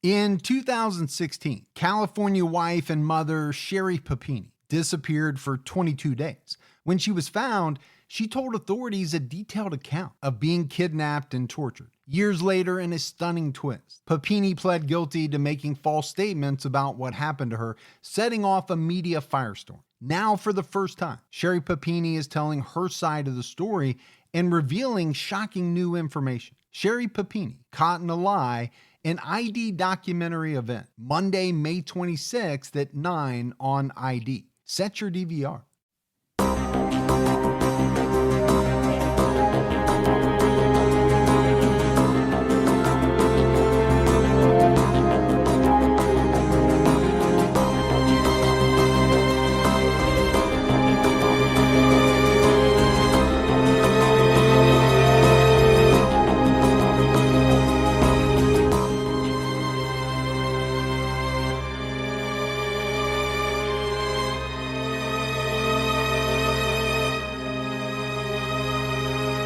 In 2016, California wife and mother Sherry Papini disappeared for 22 days. When she was found, she told authorities a detailed account of being kidnapped and tortured. Years later, in a stunning twist, Papini pled guilty to making false statements about what happened to her, setting off a media firestorm. Now, for the first time, Sherry Papini is telling her side of the story and revealing shocking new information. Sherry Papini, Caught in a Lie, an ID documentary event, Monday, May 26th at 9 on ID. Set your DVR.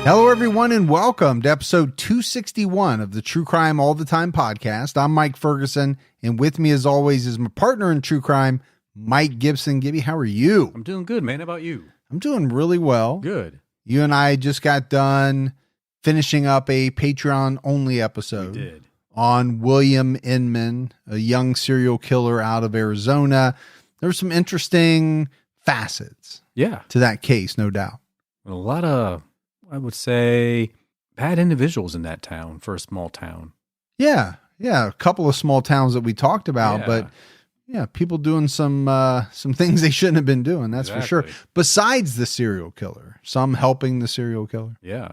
Hello, everyone, and welcome to episode 261 of the True Crime All the Time podcast. I'm Mike Ferguson, and with me, as always, is my partner in true crime, Mike Gibson. Gibby, how are you? I'm doing good, man. How about you? I'm doing really well. Good. You and I just got done finishing up a Patreon-only episode. We did. On William Inman, a young serial killer out of Arizona. There's some interesting facets to that case, no doubt. A lot of, I would say, bad individuals in that town for a small town. Yeah. A couple of small towns that we talked about, but people doing some things they shouldn't have been doing. That's for sure. Besides the serial killer, some helping the serial killer. Yeah.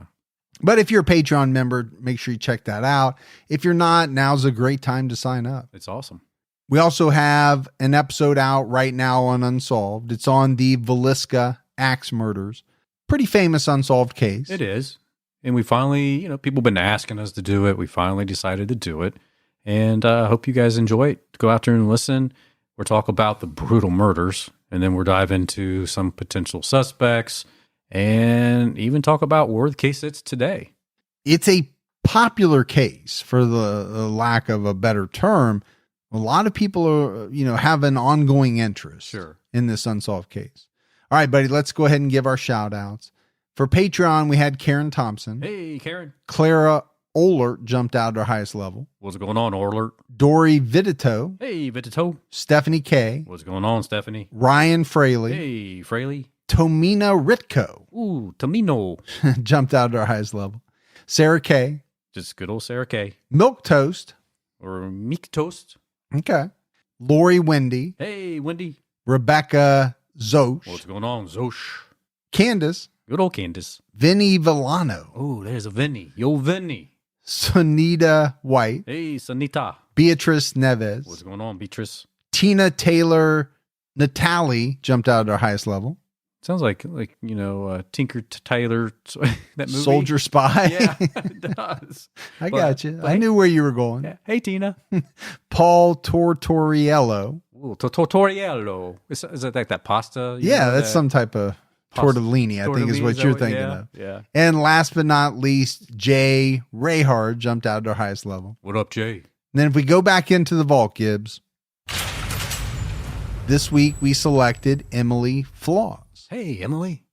But if you're a Patreon member, make sure you check that out. If you're not, now's a great time to sign up. It's awesome. We also have an episode out right now on Unsolved. It's on the Villisca axe murders. Pretty famous unsolved case. It is. And we finally, people have been asking us to do it. We finally decided to do it. And I hope you guys enjoy it. Go out there and listen. We'll talk about the brutal murders. And then we'll dive into some potential suspects. And even talk about where the case sits today. It's a popular case, for the lack of a better term. A lot of people are, have an ongoing interest in this unsolved case. All right, buddy, let's go ahead and give our shout outs. For Patreon, we had Karen Thompson. Hey, Karen. Clara Ohlert jumped out at her highest level. What's going on, Ohlert? Dory Vidito. Hey, Vidito. Stephanie K. What's going on, Stephanie? Ryan Fraley. Hey, Fraley. Tomina Ritko. Ooh, Tomino. Jumped out at her highest level. Sarah K. Just good old Sarah K. Milk Toast. Or Meek Toast. Okay. Lori Wendy. Hey, Wendy. Rebecca Zosh. What's going on, Zosh? Candace. Good old Candace. Vinny Villano. Oh, there's a Vinny. Yo, Vinny. Sunita White. Hey, Sunita. Beatrice Neves. What's going on, Beatrice? Tina Taylor. Natalie jumped out at her highest level. Sounds like Tinker Taylor, that movie. Soldier Spy. Yeah, it does. I got you. I knew where you were going. Yeah. Hey, Tina. Paul Tortoriello. Ooh, Tortoriello. Is that like that pasta? Yeah, that's some type of tortellini, I think is what you're thinking of. Yeah. And last but not least, Jay Rayhard jumped out at our highest level. What up, Jay? And then if we go back into the vault, Gibbs, this week we selected Emily Flaws. Hey, Emily.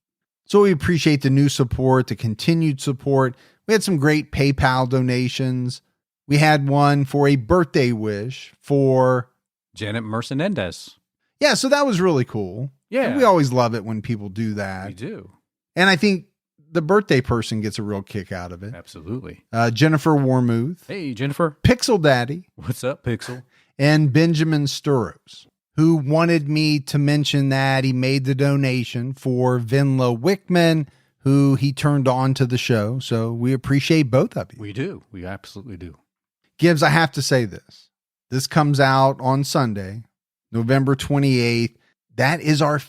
So we appreciate the new support, the continued support. We had some great PayPal donations. We had one for a birthday wish for Janet Mercenendez. Yeah, so that was really cool. Yeah. And we always love it when people do that. We do. And I think the birthday person gets a real kick out of it. Absolutely. Jennifer Warmuth. Hey, Jennifer. Pixel Daddy. What's up, Pixel? And Benjamin Sturos, who wanted me to mention that he made the donation for Vinla Wickman, who he turned on to the show. So we appreciate both of you. We do. We absolutely do. Gibbs, I have to say this. This comes out on Sunday, November 28th. That is our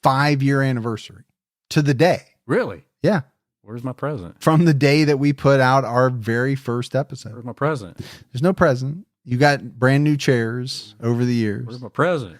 5-year anniversary to the day. Really? Yeah. Where's my present? From the day that we put out our very first episode. Where's my present? There's no present. You got brand new chairs over the years. Where's my present?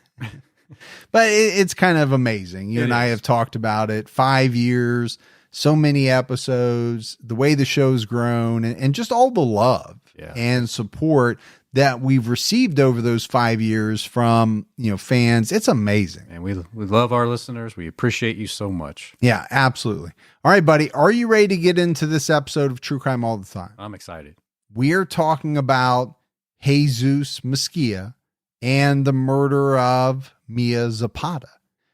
But it's kind of amazing. You and I have talked about it. 5 years, so many episodes, the way the show's grown, and just all the love and support that we've received over those 5 years from, fans. It's amazing. And we love our listeners. We appreciate you so much. Yeah, absolutely. All right, buddy. Are you ready to get into this episode of True Crime All the Time? I'm excited. We are talking about Jesus Mezquia and the murder of Mia Zapata.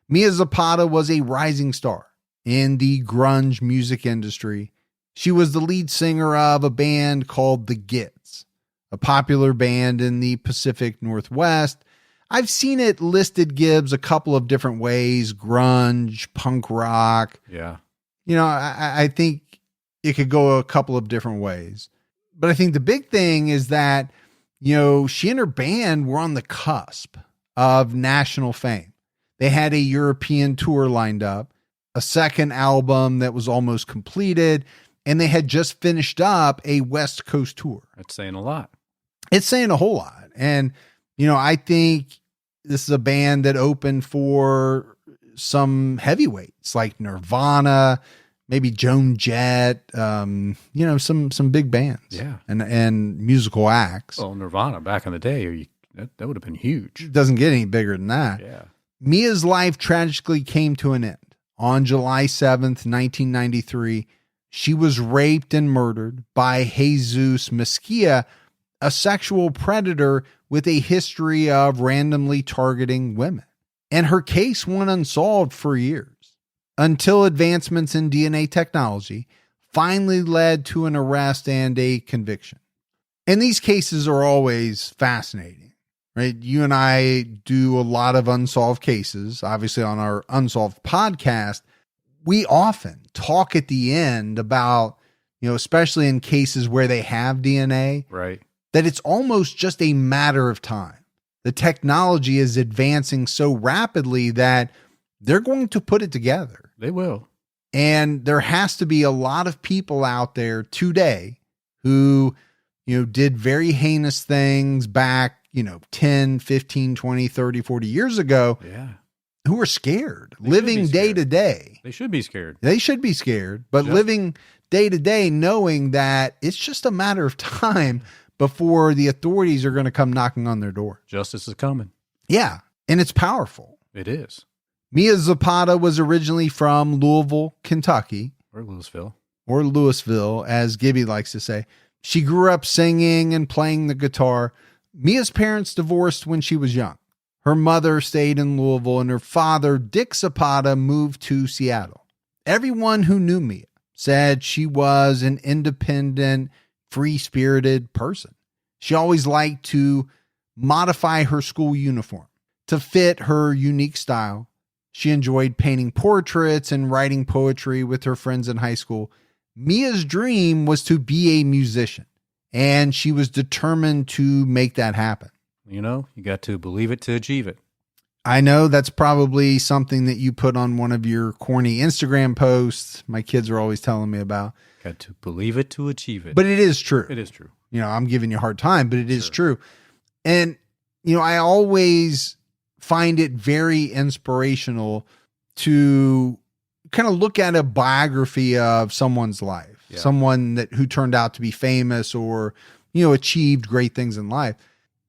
Mia Zapata was a rising star in the grunge music industry. She was the lead singer of a band called the Gits, a popular band in the Pacific Northwest. I've seen it listed, Gibbs, a couple of different ways: grunge, punk rock. Yeah. I think it could go a couple of different ways. But I think the big thing is that, she and her band were on the cusp of national fame. They had a European tour lined up, a second album that was almost completed, and they had just finished up a West Coast tour. That's saying a lot. It's saying a whole lot. And, I think this is a band that opened for some heavyweights like Nirvana, maybe Joan Jett, some big bands. Yeah. And musical acts. Well, Nirvana back in the day, that would have been huge. It doesn't get any bigger than that. Yeah. Mia's life tragically came to an end. On July 7th, 1993, she was raped and murdered by Jesus Mezquia, a sexual predator with a history of randomly targeting women. And her case went unsolved for years, until advancements in DNA technology finally led to an arrest and a conviction. And these cases are always fascinating, right? You and I do a lot of unsolved cases. Obviously, on our Unsolved podcast, we often talk at the end about, especially in cases where they have DNA, right, that it's almost just a matter of time. The technology is advancing so rapidly that they're going to put it together. They will. And there has to be a lot of people out there today who, did very heinous things back, 10, 15, 20, 30, 40 years ago. Yeah. Who are scared, living day to day. They should be scared. They should be scared, but living day to day knowing that it's just a matter of time before the authorities are going to come knocking on their door. Justice is coming. Yeah. And it's powerful. It is. Mia Zapata was originally from Louisville, Kentucky. Or Louisville. Or Louisville, as Gibby likes to say. She grew up singing and playing the guitar. Mia's parents divorced when she was young. Her mother stayed in Louisville, and her father, Dick Zapata, moved to Seattle. Everyone who knew Mia said she was an independent, free-spirited person. She always liked to modify her school uniform to fit her unique style. She enjoyed painting portraits and writing poetry with her friends in high school. Mia's dream was to be a musician, and she was determined to make that happen. You got to believe it to achieve it. I know that's probably something that you put on one of your corny Instagram posts my kids are always telling me about. Got to believe it to achieve it. But it is true. It is true. I'm giving you a hard time, but it is true. And, I always find it very inspirational to kind of look at a biography of someone's life, someone who turned out to be famous or, achieved great things in life,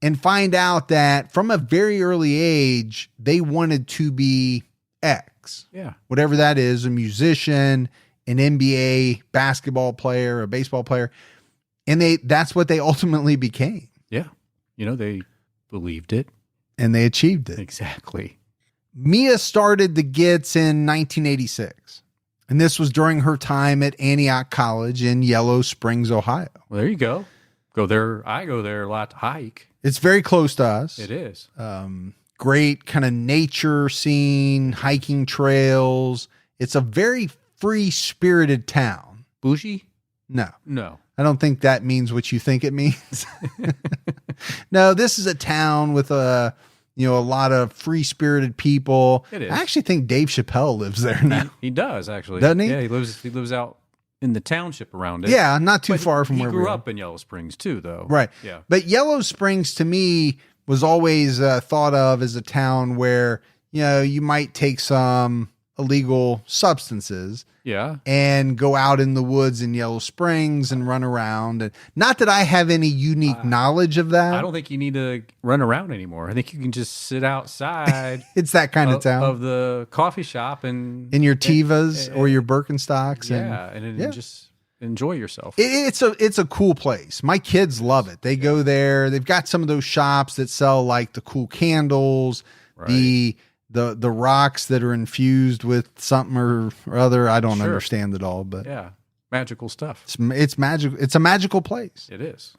and find out that from a very early age, they wanted to be X. Yeah. Whatever that is, a musician, an NBA basketball player, a baseball player. And that's what they ultimately became. Yeah. They believed it. And they achieved it. Exactly. Mia started the Gits in 1986. And this was during her time at Antioch College in Yellow Springs, Ohio. Well, there you go. Go there. I go there a lot to hike. It's very close to us. It is. Great kind of nature scene, hiking trails. It's a very free-spirited town. Bougie? No. I don't think that means what you think it means. No, this is a town with a lot of free-spirited people. It is. I actually think Dave Chappelle lives there now. He does, actually. Doesn't he? Yeah, he lives out in the township around it. Yeah, not too far from where we grew are. up in Yellow Springs too, though. Right. Yeah. But Yellow Springs to me was always thought of as a town where, you might take some illegal substances. Yeah. And go out in the woods in Yellow Springs and run around. And not that I have any unique knowledge of that. I don't think you need to run around anymore. I think you can just sit outside. It's that kind of town. Of the coffee shop and in your Tevas or your Birkenstocks. And just enjoy yourself. It's a cool place. My kids love it. They go there. They've got some of those shops that sell like the cool candles, right. The rocks that are infused with something or other. I don't understand it all, but yeah, magical stuff. It's magical. It's a magical place. It is.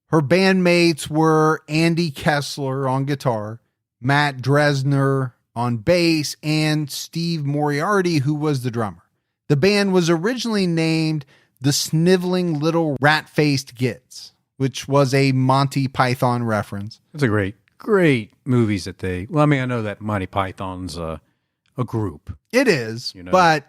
Her bandmates were Andy Kessler on guitar, Matt Dresner on bass, and Steve Moriarty, who was the drummer. The band was originally named the Sniveling Little Rat-Faced Gits, which was a Monty Python reference. It's a great movies that I know that Monty Python's a group. It is, but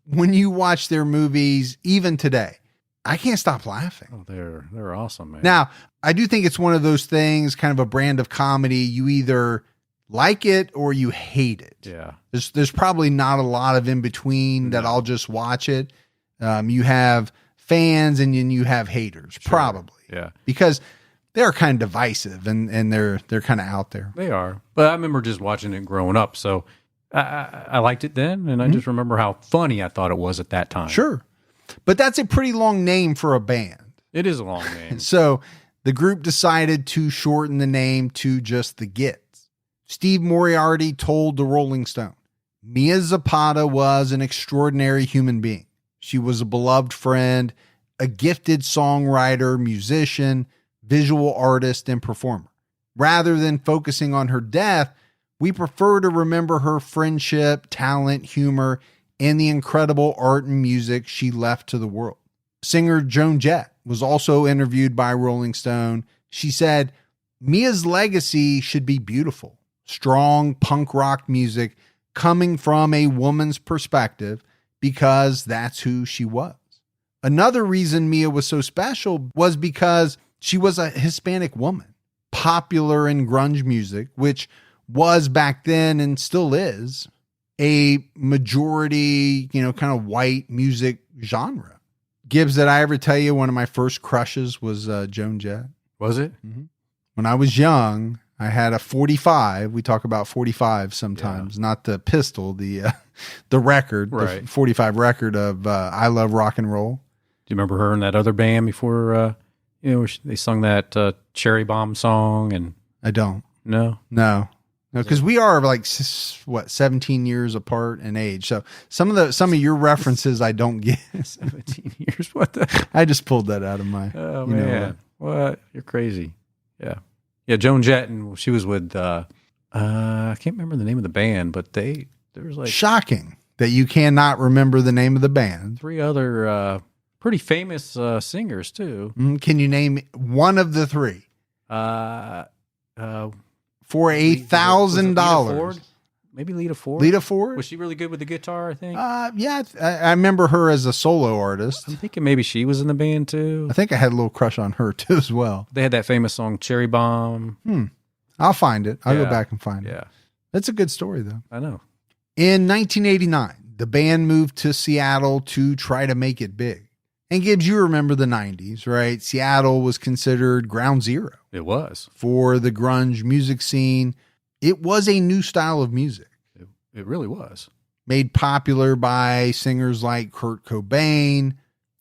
when you watch their movies, even today, I can't stop laughing. Oh, they're awesome, man. Now, I do think it's one of those things, kind of a brand of comedy. You either like it or you hate it. Yeah. There's probably not a lot of in between that I'll just watch it. You have fans and then you have haters, probably. Yeah. Because they're kind of divisive and they're kind of out there. They are. But I remember just watching it growing up. So I liked it then. And I just remember how funny I thought it was at that time. Sure. But that's a pretty long name for a band. It is a long name. So the group decided to shorten the name to just the Gits. Steve Moriarty told the Rolling Stone, Mia Zapata was an extraordinary human being. She was a beloved friend, a gifted songwriter, musician, visual artist, and performer. Rather than focusing on her death, we prefer to remember her friendship, talent, humor, and the incredible art and music she left to the world. Singer Joan Jett was also interviewed by Rolling Stone. She said, Mia's legacy should be beautiful, strong punk rock music coming from a woman's perspective because that's who she was. Another reason Mia was so special was because she was a Hispanic woman, popular in grunge music, which was back then and still is a majority, kind of white music genre. Gibbs, did I ever tell you one of my first crushes was Joan Jett? Was it? Mm-hmm. When I was young, I had a 45. We talk about 45 sometimes, not the pistol, the record, right. The 45 record of I Love Rock and Roll. Do you remember her in that other band before, they sung that Cherry Bomb song? And I don't. No, because we are like 17 years apart in age. So some of your references I don't get. 17 years. What the? I just pulled that out of my. Oh man, what? You're crazy. Yeah. Joan Jett, and she was with. I can't remember the name of the band, but there was like shocking that you cannot remember the name of the band. 3 other pretty famous singers too. Can you name one of the 3? For $1,000. Maybe Lita Ford. Lita Ford? Was she really good with the guitar, I think? Yeah. I remember her as a solo artist. I'm thinking maybe she was in the band too. I think I had a little crush on her too as well. They had that famous song Cherry Bomb. I'll find it. I'll go back and find it. Yeah. That's a good story though. I know. In 1989, the band moved to Seattle to try to make it big. And Gibbs, you remember the 90s, right? Seattle was considered ground zero. It was. For the grunge music scene. It was a new style of music. It really was. Made popular by singers like Kurt Cobain.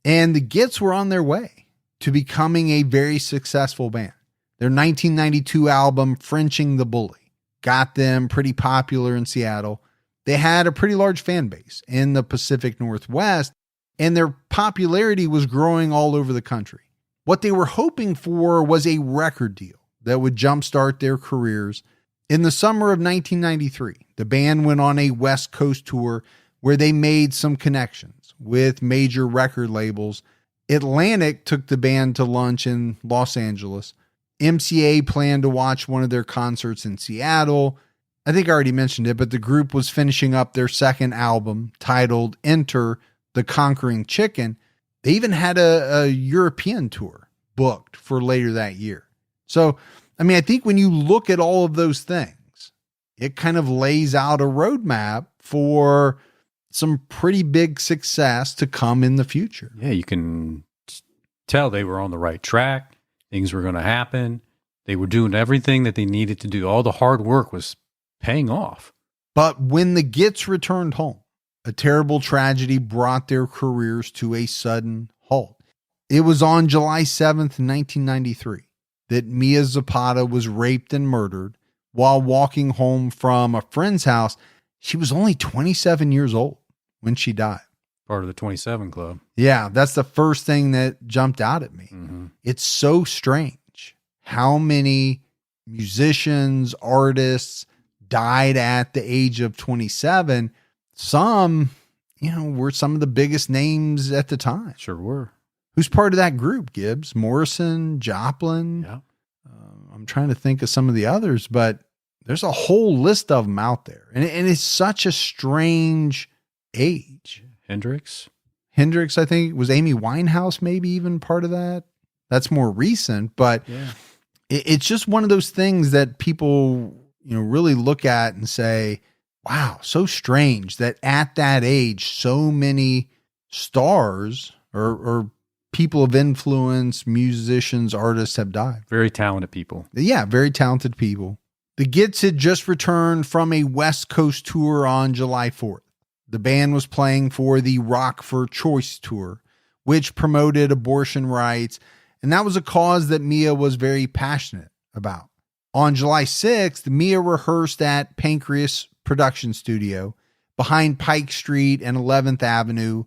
And the Gits were on their way to becoming a very successful band. Their 1992 album, Frenching the Bully, got them pretty popular in Seattle. They had a pretty large fan base in the Pacific Northwest, and their popularity was growing all over the country. What they were hoping for was a record deal that would jumpstart their careers. In the summer of 1993, the band went on a West Coast tour where they made some connections with major record labels. Atlantic took the band to lunch in Los Angeles. MCA planned to watch one of their concerts in Seattle. I think I already mentioned it, but the group was finishing up their second album titled Enter the Conquering Chicken. They even had a European tour booked for later that year. So, I think when you look at all of those things, it kind of lays out a roadmap for some pretty big success to come in the future. Yeah, you can tell they were on the right track. Things were going to happen. They were doing everything that they needed to do. All the hard work was paying off. But when the Gits returned home, a terrible tragedy brought their careers to a sudden halt. It was on July 7th, 1993, that Mia Zapata was raped and murdered while walking home from a friend's house. She was only 27 years old when she died. Part of the 27 Club. Yeah, that's the first thing that jumped out at me. Mm-hmm. It's so strange how many musicians, artists died at the age of 27. Some, were some of the biggest names at the time. Sure were. Who's part of that group? Gibbs, Morrison, Joplin. Yeah. I'm trying to think of some of the others, but there's a whole list of them out there. And it's such a strange age. Hendrix, I think. Was Amy Winehouse maybe even part of that? That's more recent, but yeah. It's just one of those things that people, really look at and say, wow, so strange that at that age, so many stars or people of influence, musicians, artists have died. Very talented people. Yeah, very talented people. The Gits had just returned from a West Coast tour on July 4th. The band was playing for the Rock for Choice tour, which promoted abortion rights, and that was a cause that Mia was very passionate about. On July 6th, Mia rehearsed at Pancreas Production Studio behind Pike Street and 11th Avenue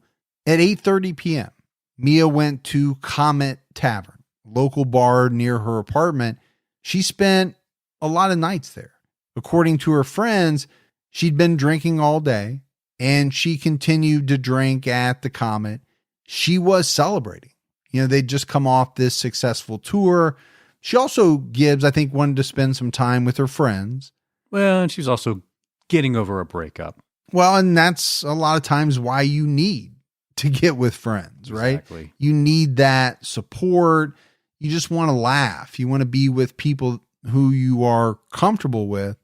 at 8:30 p.m. Mia went to Comet Tavern, a local bar near her apartment. She spent a lot of nights there. According to her friends, she'd been drinking all day, and she continued to drink at the Comet. She was celebrating. They'd just come off this successful tour. She also, Gibbs, I think, wanted to spend some time with her friends. Well, and she was also getting over a breakup. Well, and that's a lot of times why you need to get with friends, right? Exactly. You need that support. You just want to laugh. You want to be with people who you are comfortable with.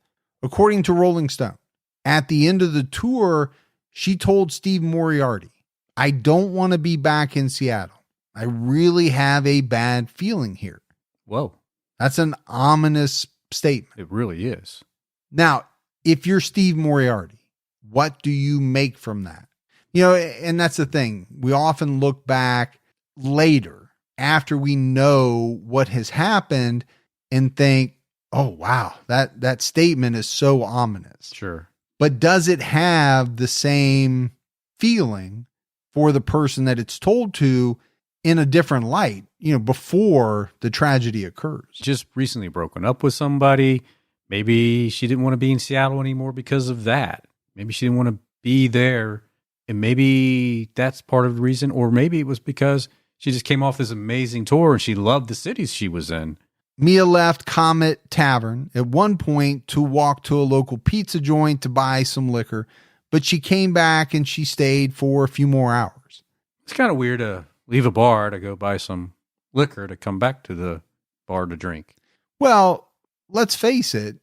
According to Rolling Stone, at the end of the tour, she told Steve Moriarty, "I don't want to be back in Seattle. I really have a bad feeling here." Whoa. That's an ominous statement. It really is. Now, if you're Steve Moriarty, what do you make from that? And that's the thing. We often look back later after we know what has happened and think, oh, wow, that statement is so ominous. Sure. But does it have the same feeling for the person that it's told to in a different light, before the tragedy occurs? Just recently broken up with somebody. Maybe she didn't want to be in Seattle anymore because of that. Maybe she didn't want to be there. And maybe that's part of the reason. Or maybe it was because she just came off this amazing tour and she loved the cities she was in. Mia left Comet Tavern at one point to walk to a local pizza joint to buy some liquor, but she came back and she stayed for a few more hours. It's kind of weird to leave a bar to go buy some liquor to come back to the bar to drink. Well, let's face it,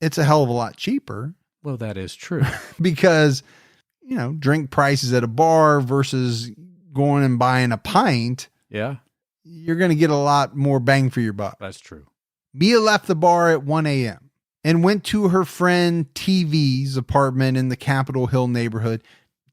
it's a hell of a lot cheaper. Well, that is true. Because, drink prices at a bar versus going and buying a pint. Yeah. You're going to get a lot more bang for your buck. That's true. Mia left the bar at 1 a.m. and went to her friend TV's apartment in the Capitol Hill neighborhood.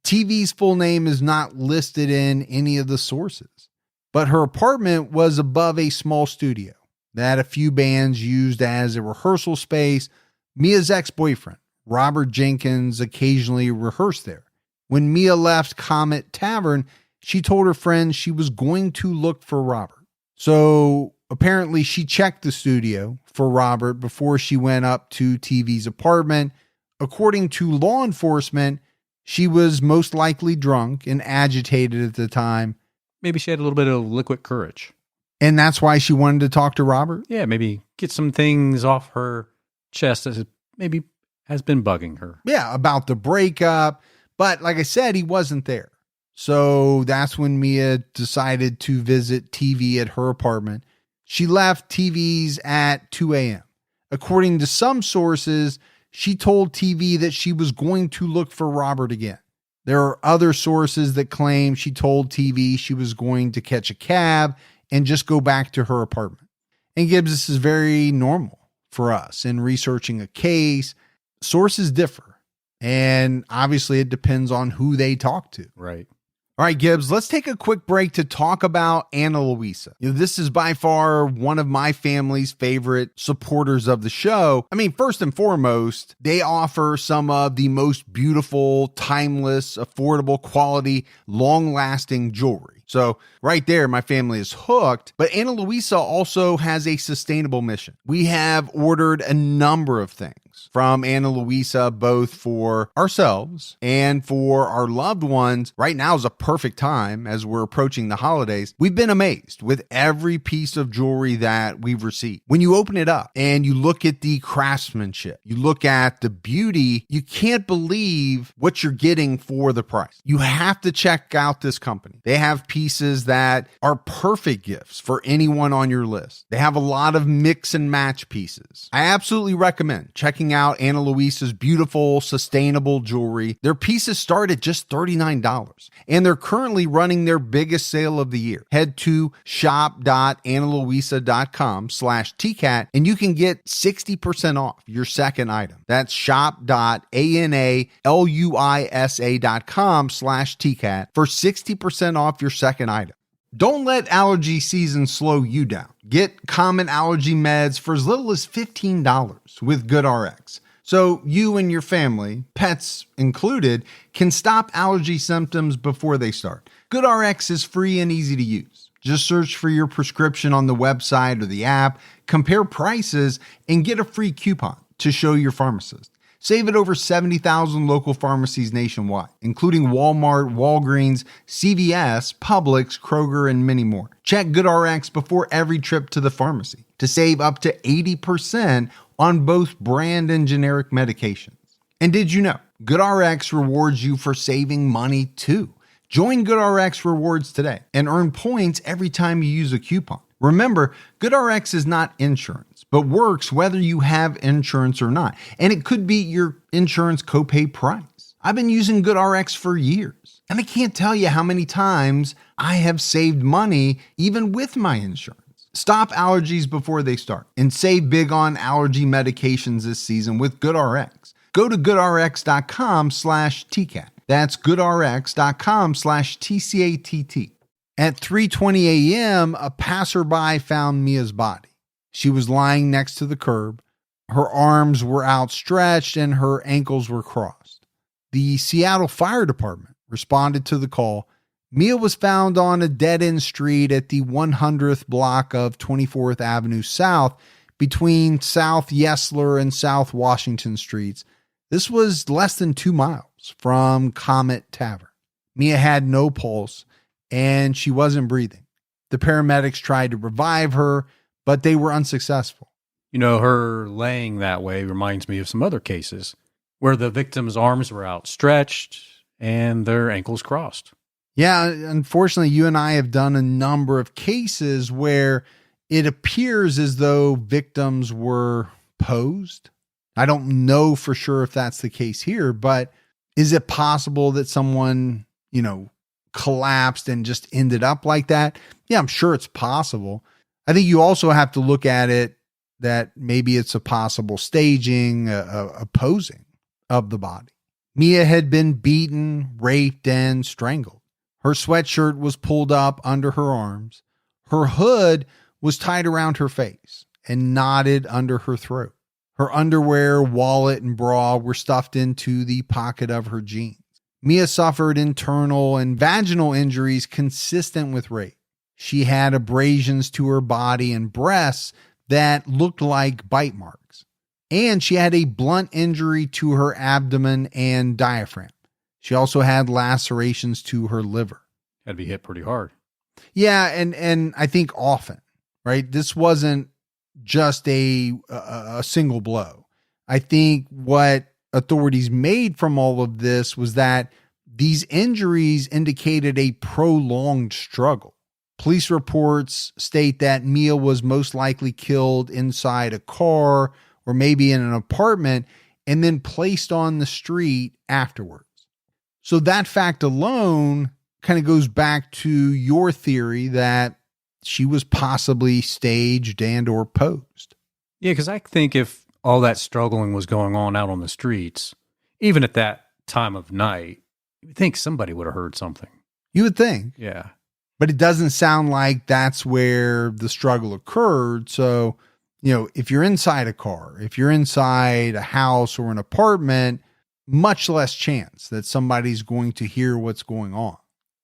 TV's full name is not listed in any of the sources, but her apartment was above a small studio that a few bands used as a rehearsal space. Mia's ex-boyfriend, Robert Jenkins, occasionally rehearsed there. When Mia left Comet Tavern, she told her friends she was going to look for Robert. So apparently she checked the studio for Robert before she went up to TV's apartment. According to law enforcement, she was most likely drunk and agitated at the time. Maybe she had a little bit of liquid courage. And that's why she wanted to talk to Robert? Yeah, maybe get some things off her chest that maybe has been bugging her. Yeah, about the breakup. But like I said, he wasn't there. So that's when Mia decided to visit TV at her apartment. She left TV's at 2 a.m. According to some sources, she told TV that she was going to look for Robert again. There are other sources that claim she told TV she was going to catch a cab and just go back to her apartment. And Gibbs, this is very normal for us in researching a case. Sources differ, and obviously it depends on who they talk to. Right. All right, Gibbs, let's take a quick break to talk about Ana Luisa. This is by far one of my family's favorite supporters of the show. I mean, first and foremost, they offer some of the most beautiful, timeless, affordable, quality, long-lasting jewelry. So right there, my family is hooked. But Ana Luisa also has a sustainable mission. We have ordered a number of things from Ana Luisa, both for ourselves and for our loved ones. Right now is a perfect time as we're approaching the holidays. We've been amazed with every piece of jewelry that we've received. When you open it up and you look at the craftsmanship, you look at the beauty, you can't believe what you're getting for the price. You have to check out this company. They have pieces that are perfect gifts for anyone on your list. They have a lot of mix and match pieces. I absolutely recommend checking out Ana Luisa's beautiful, sustainable jewelry. Their pieces start at just $39, and they're currently running their biggest sale of the year. Head to shop.analuisa.com/TCAT, and you can get 60% off your second item. That's shop.analuisa.com/TCAT for 60% off your second item. Don't let allergy season slow you down. Get common allergy meds for as little as $15 with GoodRx. So you and your family, pets included, can stop allergy symptoms before they start. GoodRx is free and easy to use. Just search for your prescription on the website or the app, compare prices, and get a free coupon to show your pharmacist. Save at over 70,000 local pharmacies nationwide, including Walmart, Walgreens, CVS, Publix, Kroger, and many more. Check GoodRx before every trip to the pharmacy to save up to 80% on both brand and generic medications. And did you know GoodRx rewards you for saving money too? Join GoodRx Rewards today and earn points every time you use a coupon. Remember, GoodRx is not insurance, but works whether you have insurance or not. And it could be your insurance copay price. I've been using GoodRx for years, and I can't tell you how many times I have saved money even with my insurance. Stop allergies before they start and save big on allergy medications this season with GoodRx. Go to goodrx.com/TCAT. That's goodrx.com/TCATT. At 3:20 a.m., a passerby found Mia's body. She was lying next to the curb. Her arms were outstretched and her ankles were crossed. The Seattle Fire Department responded to the call. Mia was found on a dead-end street at the 100th block of 24th Avenue South between South Yesler and South Washington Streets. This was less than 2 miles from Comet Tavern. Mia had no pulse, and she wasn't breathing. The paramedics tried to revive her, but they were unsuccessful. You know, her laying that way reminds me of some other cases where the victim's arms were outstretched and their ankles crossed. Yeah, unfortunately, you and I have done a number of cases where it appears as though victims were posed. I don't know for sure if that's the case here, but is it possible that someone, collapsed and just ended up like that? Yeah, I'm sure it's possible. I think you also have to look at it that maybe it's a possible staging, a posing of the body. Mia had been beaten, raped, and strangled. Her sweatshirt was pulled up under her arms. Her hood was tied around her face and knotted under her throat. Her underwear, wallet, and bra were stuffed into the pocket of her jeans. Mia suffered internal and vaginal injuries consistent with rape. She had abrasions to her body and breasts that looked like bite marks. And she had a blunt injury to her abdomen and diaphragm. She also had lacerations to her liver. Had to be hit pretty hard. Yeah, and I think often, right? This wasn't just a single blow. I think what authorities made from all of this was that these injuries indicated a prolonged struggle. Police reports state that Mia was most likely killed inside a car or maybe in an apartment, and then placed on the street afterwards. So that fact alone kind of goes back to your theory that she was possibly staged and or posed. Yeah, because I think if all that struggling was going on out on the streets, even at that time of night, you'd think somebody would have heard something. You would think. Yeah. But it doesn't sound like that's where the struggle occurred. So, if you're inside a car, if you're inside a house or an apartment, much less chance that somebody's going to hear what's going on.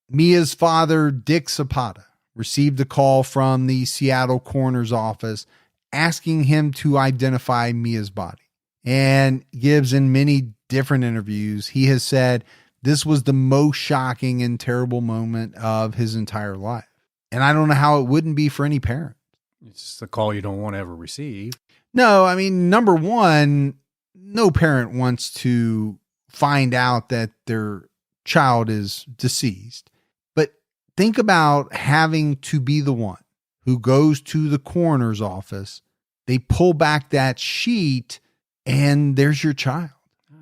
Mia's father, Dick Zapata, received a call from the Seattle coroner's office asking him to identify Mia's body. And Gibbs, in many different interviews, he has said this was the most shocking and terrible moment of his entire life. And I don't know how it wouldn't be for any parent. It's just a call you don't want to ever receive. No, I mean, number one, no parent wants to find out that their child is deceased. But think about having to be the one who goes to the coroner's office. They pull back that sheet and there's your child.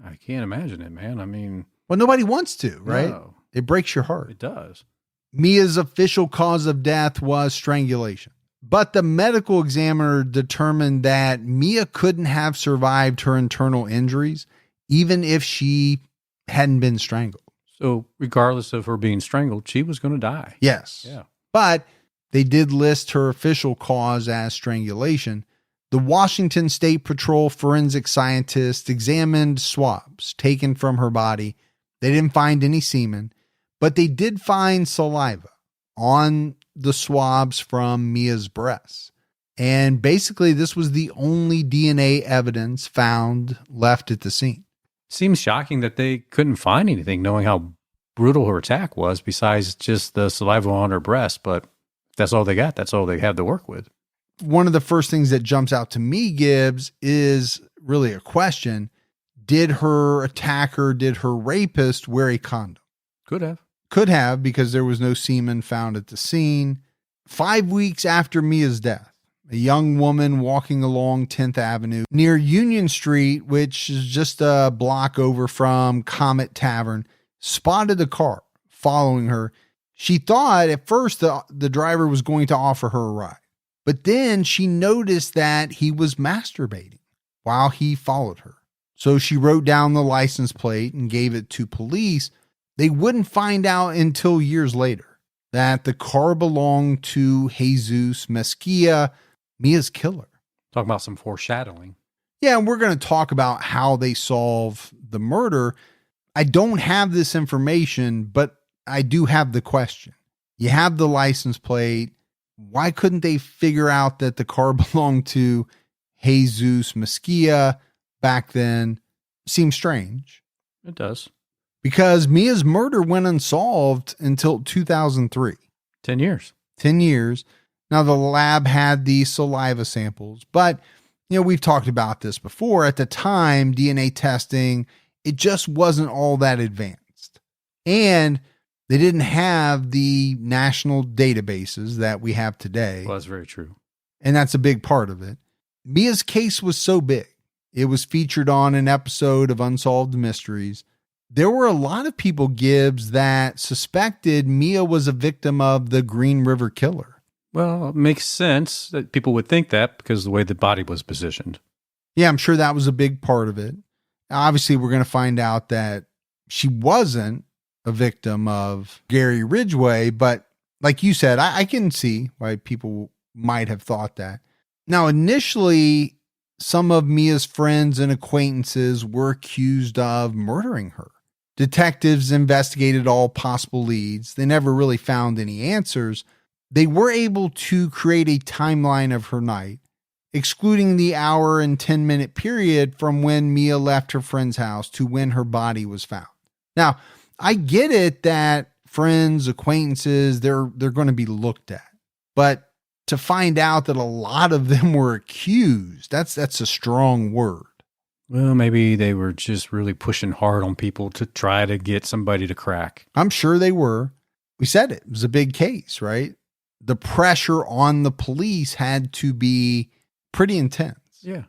I can't imagine it, man. I mean, well, nobody wants to, right? No. It breaks your heart. It does. Mia's official cause of death was strangulation, but the medical examiner determined that Mia couldn't have survived her internal injuries, even if she hadn't been strangled. So regardless of her being strangled, she was going to die. Yes. Yeah. But they did list her official cause as strangulation. The Washington State Patrol forensic scientists examined swabs taken from her body. They didn't find any semen, but they did find saliva on the swabs from Mia's breasts. And basically, this was the only DNA evidence found left at the scene. Seems shocking that they couldn't find anything, knowing how brutal her attack was, besides just the saliva on her breast. But if that's all they got, that's all they have to work with. One of the first things that jumps out to me, Gibbs, is really a question. Did her attacker, did her rapist wear a condom? Could have. Could have, because there was no semen found at the scene. 5 weeks after Mia's death, a young woman walking along 10th Avenue near Union Street, which is just a block over from Comet Tavern, spotted a car following her. She thought at first the driver was going to offer her a ride, but then she noticed that he was masturbating while he followed her. So she wrote down the license plate and gave it to police. They wouldn't find out until years later that the car belonged to Jesus Mezquia, Mia's killer. Talk about some foreshadowing. Yeah, and we're going to talk about how they solve the murder. I don't have this information, but I do have the question. You have the license plate. Why couldn't they figure out that the car belonged to Jesus Mezquia back then? Seems strange. It does. Because Mia's murder went unsolved until 2003. 10 years. 10 years. Now, the lab had the saliva samples, but, we've talked about this before. At the time, DNA testing, it just wasn't all that advanced. And they didn't have the national databases that we have today. Well, that's very true. And that's a big part of it. Mia's case was so big. It was featured on an episode of Unsolved Mysteries. There were a lot of people, Gibbs, that suspected Mia was a victim of the Green River Killer. Well, it makes sense that people would think that because of the way the body was positioned. Yeah, I'm sure that was a big part of it. Obviously, we're going to find out that she wasn't a victim of Gary Ridgway, but like you said, I can see why people might have thought that. Now, initially, some of Mia's friends and acquaintances were accused of murdering her. Detectives investigated all possible leads. They never really found any answers. They were able to create a timeline of her night, excluding the hour and 10-minute period from when Mia left her friend's house to when her body was found. Now, I get it that friends, acquaintances, they're going to be looked at. But to find out that a lot of them were accused, that's a strong word. Well, maybe they were just really pushing hard on people to try to get somebody to crack. I'm sure they were. We said it was a big case, right? The pressure on the police had to be pretty intense. Yeah.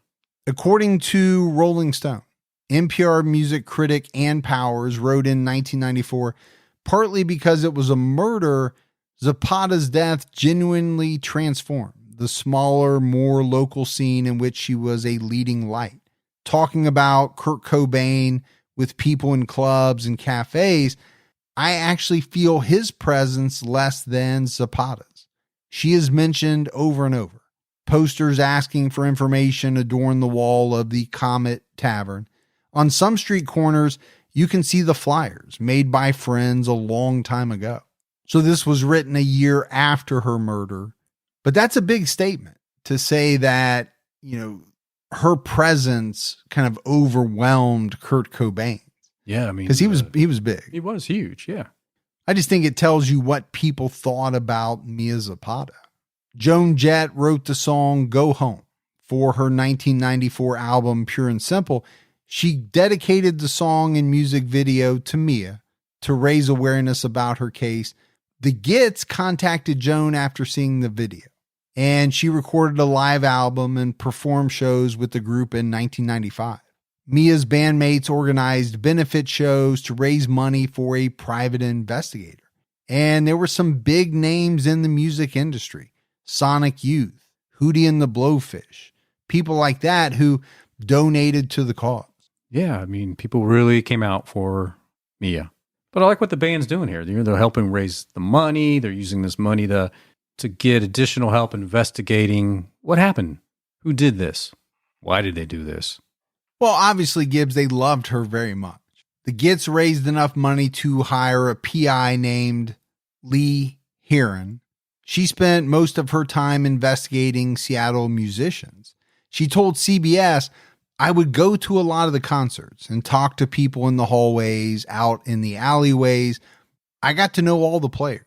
According to Rolling Stone, NPR music critic Ann Powers wrote in 1994, partly because it was a murder, Zapata's death genuinely transformed the smaller, more local scene in which she was a leading light. Talking about Kurt Cobain with people in clubs and cafes, I actually feel his presence less than Zapata's. She is mentioned over and over. Posters asking for information adorn the wall of the Comet Tavern. On some street corners, you can see the flyers made by friends a long time ago. So this was written a year after her murder. But that's a big statement to say that, her presence kind of overwhelmed Kurt Cobain. Yeah, I mean, because he was big. He was huge, yeah. I just think it tells you what people thought about Mia Zapata. Joan Jett wrote the song Go Home for her 1994 album Pure and Simple. She dedicated the song and music video to Mia to raise awareness about her case. The Gits contacted Joan after seeing the video, and she recorded a live album and performed shows with the group in 1995. Mia's bandmates organized benefit shows to raise money for a private investigator. And there were some big names in the music industry. Sonic Youth, Hootie and the Blowfish, people like that who donated to the cause. Yeah, I mean, people really came out for Mia. But I like what the band's doing here. They're helping raise the money. They're using this money to get additional help investigating what happened. Who did this? Why did they do this? Well, obviously, Gibbs, they loved her very much. The Gits raised enough money to hire a PI named Lee Heron. She spent most of her time investigating Seattle musicians. She told CBS, I would go to a lot of the concerts and talk to people in the hallways, out in the alleyways. I got to know all the players.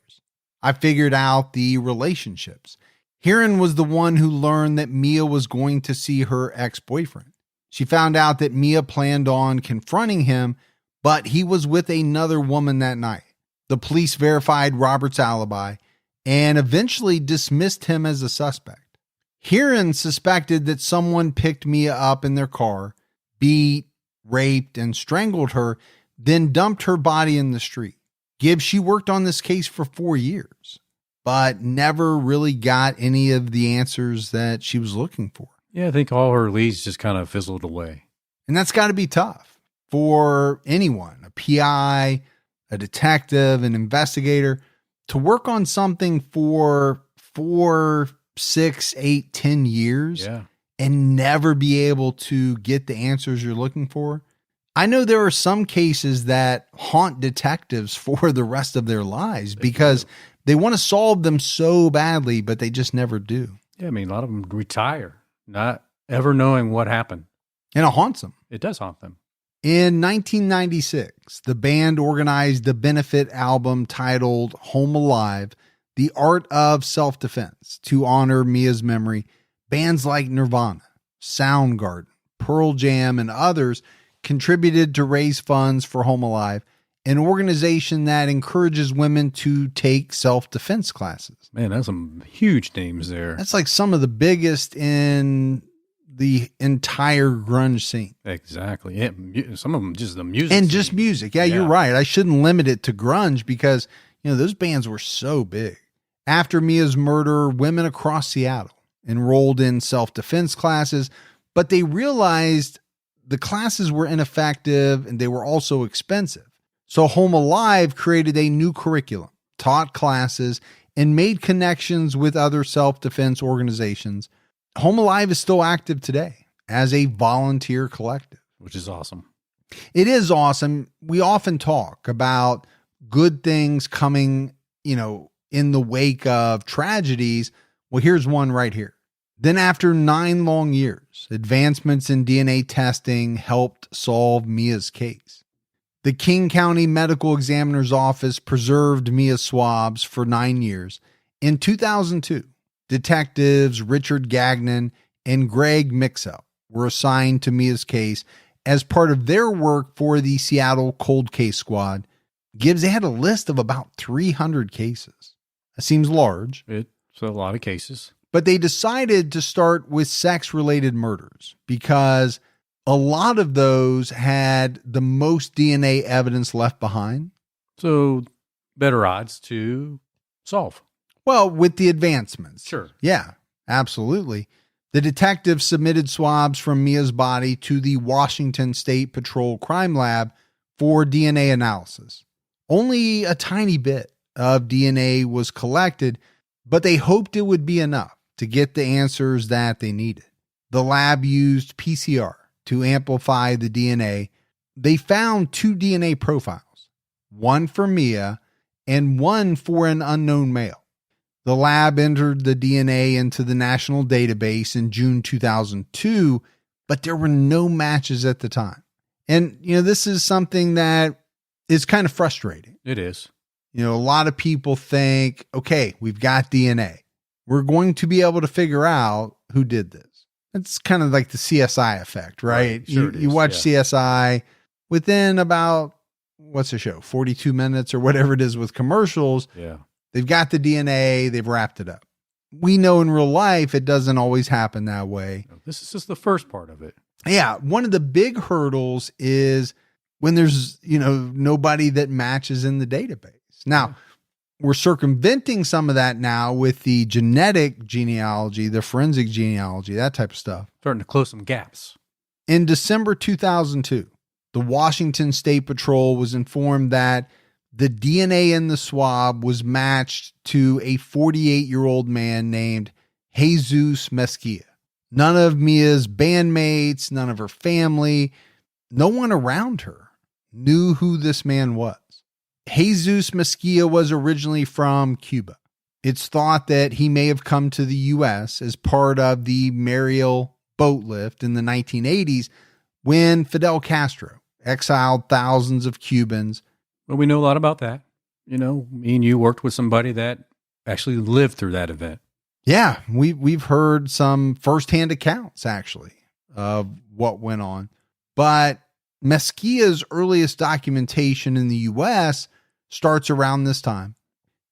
I figured out the relationships. Heron was the one who learned that Mia was going to see her ex-boyfriend. She found out that Mia planned on confronting him, but he was with another woman that night. The police verified Robert's alibi and eventually dismissed him as a suspect. Heron suspected that someone picked Mia up in their car, beat, raped, and strangled her, then dumped her body in the street. Gibbs, she worked on this case for 4 years, but never really got any of the answers that she was looking for. Yeah, I think all her leads just kind of fizzled away. And that's got to be tough for anyone, a PI, a detective, an investigator, to work on something for 4, 6, 8, 10 years and never be able to get the answers you're looking for. I know there are some cases that haunt detectives for the rest of their lives because they want to solve them so badly, but they just never do. Yeah, I mean, a lot of them retire not ever knowing what happened. And it haunts them. It does haunt them. In 1996, the band organized a benefit album titled Home Alive, The Art of Self-Defense, to honor Mia's memory. Bands like Nirvana, Soundgarden, Pearl Jam, and others contributed to raise funds for Home Alive, an organization that encourages women to take self-defense classes. Man, that's some huge names there. That's like some of the biggest in the entire grunge scene. Exactly. Yeah, some of them just the music. And scene. just music. Yeah, you're right. I shouldn't limit it to grunge because, those bands were so big. After Mia's murder, women across Seattle enrolled in self-defense classes, but they realized the classes were ineffective and they were also expensive. So Home Alive created a new curriculum, taught classes, and made connections with other self-defense organizations. Home Alive is still active today as a volunteer collective. Which is awesome. It is awesome. We often talk about good things coming, in the wake of tragedies. Well, here's one right here. Then after 9 long years, advancements in DNA testing helped solve Mia's case. The King County Medical Examiner's Office preserved Mia's swabs for 9 years. In 2002, detectives Richard Gagnon and Greg Mixell were assigned to Mia's case as part of their work for the Seattle Cold Case Squad. Gibbs, they had a list of about 300 cases. That seems large. It's a lot of cases. But they decided to start with sex-related murders because a lot of those had the most DNA evidence left behind. So better odds to solve. Well, with the advancements. Sure. Yeah, absolutely. The detectives submitted swabs from Mia's body to the Washington State Patrol Crime Lab for DNA analysis. Only a tiny bit of DNA was collected, but they hoped it would be enough to get the answers that they needed. The lab used PCR to amplify the DNA. They found 2 DNA profiles, one for Mia and one for an unknown male. The lab entered the DNA into the national database in June 2002, but there were no matches at the time. And, this is something that is kind of frustrating. It is. A lot of people think, okay, we've got DNA. We're going to be able to figure out who did this. It's kind of like the CSI effect, right? Sure You watch CSI within about, what's the show, 42 minutes or whatever it is with commercials. Yeah. They've got the DNA. They've wrapped it up. We know in real life, it doesn't always happen that way. This is just the first part of it. Yeah. One of the big hurdles is when there's, nobody that matches in the database. Now, we're circumventing some of that now with the genetic genealogy, the forensic genealogy, that type of stuff. Starting to close some gaps. In December 2002, the Washington State Patrol was informed that the DNA in the swab was matched to a 48-year-old man named Jesus Mezquia. None of Mia's bandmates, none of her family, no one around her knew who this man was. Jesus Mezquia was originally from Cuba. It's thought that he may have come to the U.S. as part of the Mariel boat lift in the 1980s when Fidel Castro exiled thousands of Cubans. Well, we know a lot about that. Me and you worked with somebody that actually lived through that event. Yeah, we've heard some firsthand accounts, actually, of what went on. But Mezquia's earliest documentation in the U.S. starts around this time.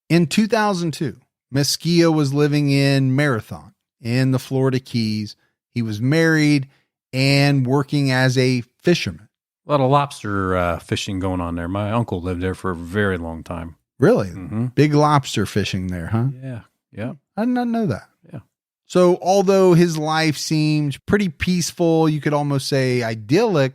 In 2002, Mezquia was living in Marathon in the Florida Keys. He was married and working as a fisherman. A lot of lobster fishing going on there. My uncle lived there for a very long time. Really? Mm-hmm. Big lobster fishing there, huh? Yeah. I did not know that. Yeah. So although his life seemed pretty peaceful, you could almost say idyllic,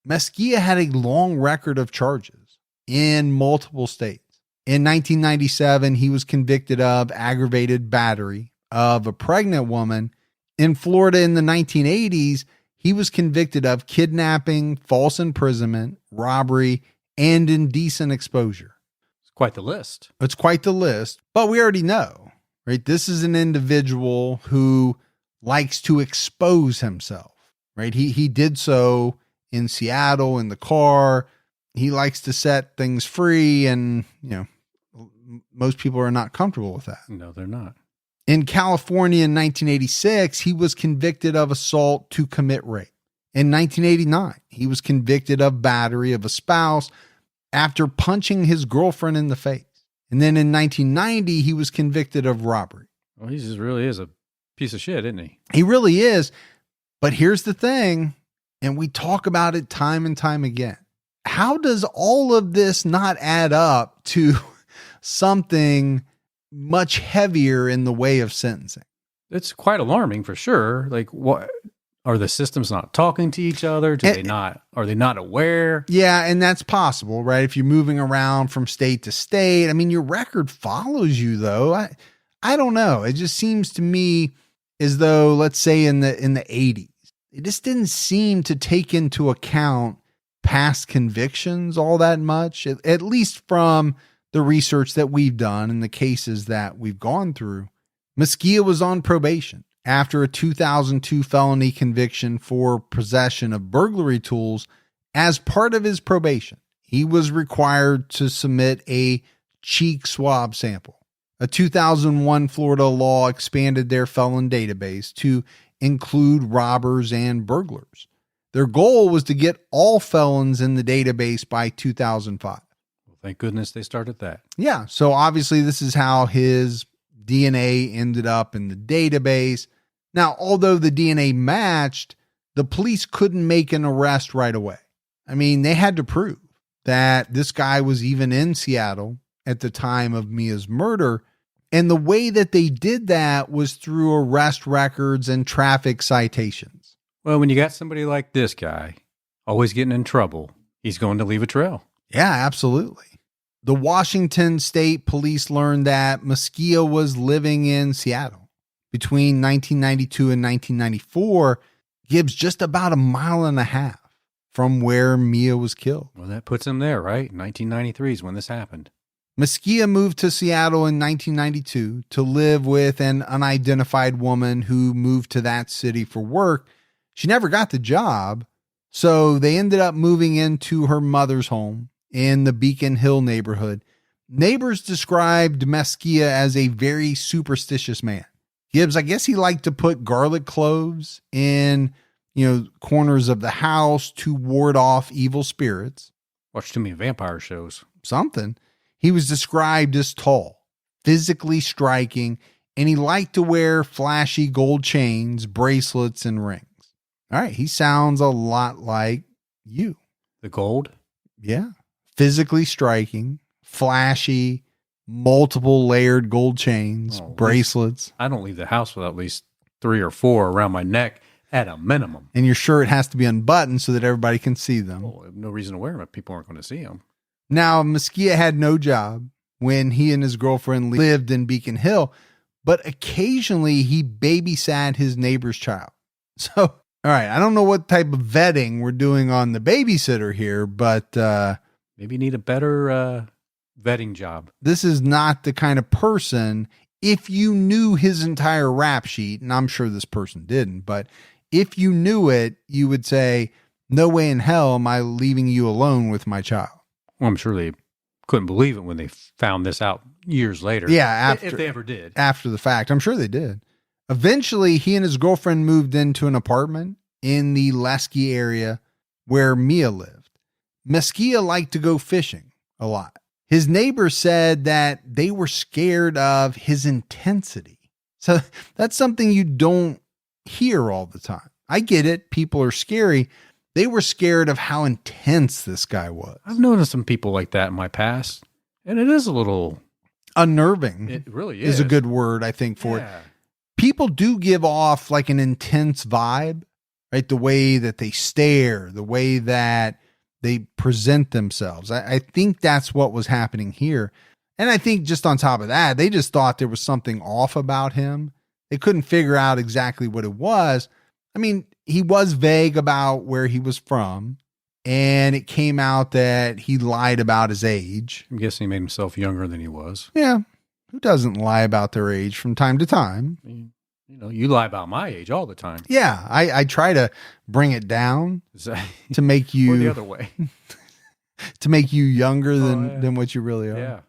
Mezquia had a long record of charges in multiple states. In 1997, he was convicted of aggravated battery of a pregnant woman. In Florida in the 1980s, he was convicted of kidnapping, false imprisonment, robbery, and indecent exposure. It's quite the list. It's quite the list, but we already know, right? This is an individual who likes to expose himself, right? He did so in Seattle in the car. He likes to set things free, and, most people are not comfortable with that. No, they're not. In California in 1986, he was convicted of assault to commit rape. In 1989, he was convicted of battery of a spouse after punching his girlfriend in the face. And then in 1990, he was convicted of robbery. Well, he just really is a piece of shit, isn't he? He really is. But here's the thing, and we talk about it time and time again. How does all of this not add up to something much heavier in the way of sentencing? It's quite alarming for sure. Like, what are the systems not talking to each other? Are they not aware? Yeah, and that's possible, right? If you're moving around from state to state, I mean, your record follows you, though. I don't know. It just seems to me as though, let's say in the 80s, it just didn't seem to take into account past convictions all that much, at least from the research that we've done and the cases that we've gone through. Mezquia was on probation after a 2002 felony conviction for possession of burglary tools. As part of his probation, he was required to submit a cheek swab sample. A 2001 Florida law expanded their felon database to include robbers and burglars. Their goal was to get all felons in the database by 2005. Thank goodness they started that. Yeah. So obviously this is how his DNA ended up in the database. Now, although the DNA matched, the police couldn't make an arrest right away. I mean, they had to prove that this guy was even in Seattle at the time of Mia's murder. And the way that they did that was through arrest records and traffic citations. Well, when you got somebody like this guy, always getting in trouble, he's going to leave a trail. Yeah, absolutely. The Washington State Police learned that Mezquia was living in Seattle. Between 1992 and 1994, Gibbs just about a mile and a half from where Mia was killed. Well, that puts him there, right? 1993 is when this happened. Mezquia moved to Seattle in 1992 to live with an unidentified woman who moved to that city for work. She never got the job, so they ended up moving into her mother's home in the Beacon Hill neighborhood. Neighbors described Mezquia as a very superstitious man. Gibbs, I guess he liked to put garlic cloves in, corners of the house to ward off evil spirits. Watched too many vampire shows. Something. He was described as tall, physically striking, and he liked to wear flashy gold chains, bracelets, and rings. All right, he sounds a lot like you. The gold? Yeah. Physically striking, flashy, multiple layered gold chains, bracelets. I don't leave the house with at least 3 or 4 around my neck at a minimum. And your shirt has to be unbuttoned so that everybody can see them. Well, no reason to wear them if people aren't going to see them. Now, Mezquia had no job when he and his girlfriend lived in Beacon Hill, but occasionally he babysat his neighbor's child. So, all right, I don't know what type of vetting we're doing on the babysitter here, but maybe you need a better vetting job. This is not the kind of person, if you knew his entire rap sheet, and I'm sure this person didn't, but if you knew it, you would say, no way in hell am I leaving you alone with my child. Well, I'm sure they couldn't believe it when they found this out years later. Yeah, if they ever did. After the fact. I'm sure they did. Eventually, he and his girlfriend moved into an apartment in the Lesky area where Mia lived. Mezquia liked to go fishing a lot. His neighbors said that they were scared of his intensity. So that's something you don't hear all the time. I get it. People are scary. They were scared of how intense this guy was. I've noticed some people like that in my past, and it is a little unnerving. It really is a good word, I think, for it. People do give off like an intense vibe, right? The way that they stare, the way that they present themselves. I think that's what was happening here. And I think just on top of that, they just thought there was something off about him. They couldn't figure out exactly what it was. I mean, he was vague about where he was from, and it came out that he lied about his age. I'm guessing he made himself younger than he was. Yeah. Who doesn't lie about their age from time to time? You lie about my age all the time. Yeah. I try to bring it down to make you... or the other way. to make you younger than what you really are. Yeah.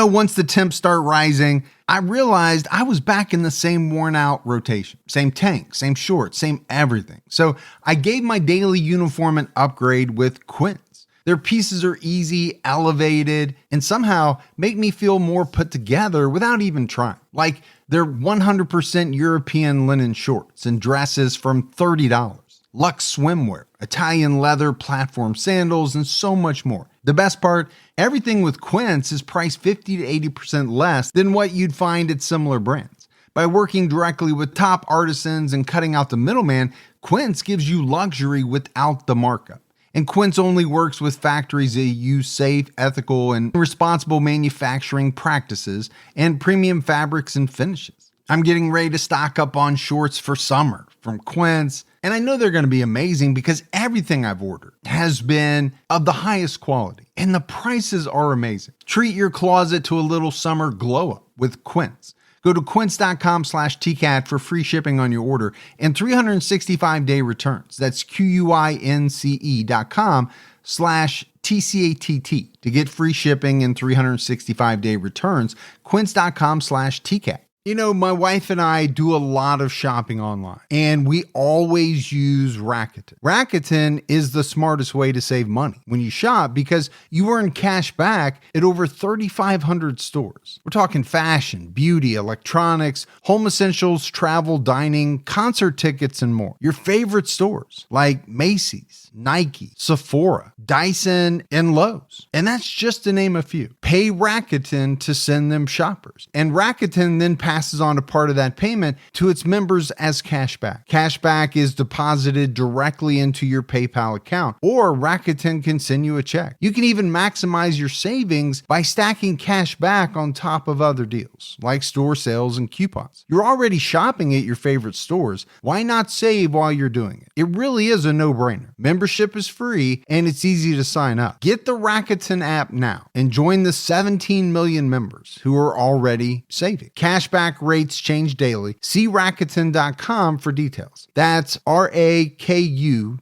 Once the temps start rising, I realized I was back in the same worn out rotation. Same tank, same shorts, same everything. So I gave my daily uniform an upgrade with Quince. Their pieces are easy, elevated, and somehow make me feel more put together without even trying. Like they're 100% European linen shorts and dresses from $30. Luxe swimwear, Italian leather platform sandals, and so much more. The best part, everything with Quince is priced 50 to 80% less than what you'd find at similar brands. By working directly with top artisans and cutting out the middleman, Quince gives you luxury without the markup. And Quince only works with factories that use safe, ethical, and responsible manufacturing practices and premium fabrics and finishes. I'm getting ready to stock up on shorts for summer from Quince, and I know they're going to be amazing because everything I've ordered has been of the highest quality, and the prices are amazing. Treat your closet to a little summer glow up with Quince. Go to quince.com/TCAT for free shipping on your order and 365-day returns. That's QUINCE.com/TCATT to get free shipping and 365-day returns. Quince.com/TCAT. You know, my wife and I do a lot of shopping online, and we always use Rakuten. Rakuten is the smartest way to save money when you shop because you earn cash back at over 3,500 stores. We're talking fashion, beauty, electronics, home essentials, travel, dining, concert tickets, and more. Your favorite stores like Macy's, Nike, Sephora, Dyson, and Lowe's. And that's just to name a few. Pay Rakuten to send them shoppers. And Rakuten then passes on a part of that payment to its members as cashback. Cashback is deposited directly into your PayPal account, or Rakuten can send you a check. You can even maximize your savings by stacking cash back on top of other deals, like store sales and coupons. You're already shopping at your favorite stores. Why not save while you're doing it? It really is a no-brainer. Membership is free, and it's easy to sign up. Get the Rakuten app now and join the 17 million members who are already saving. Cashback rates change daily. See Rakuten.com for details. That's Rakuten.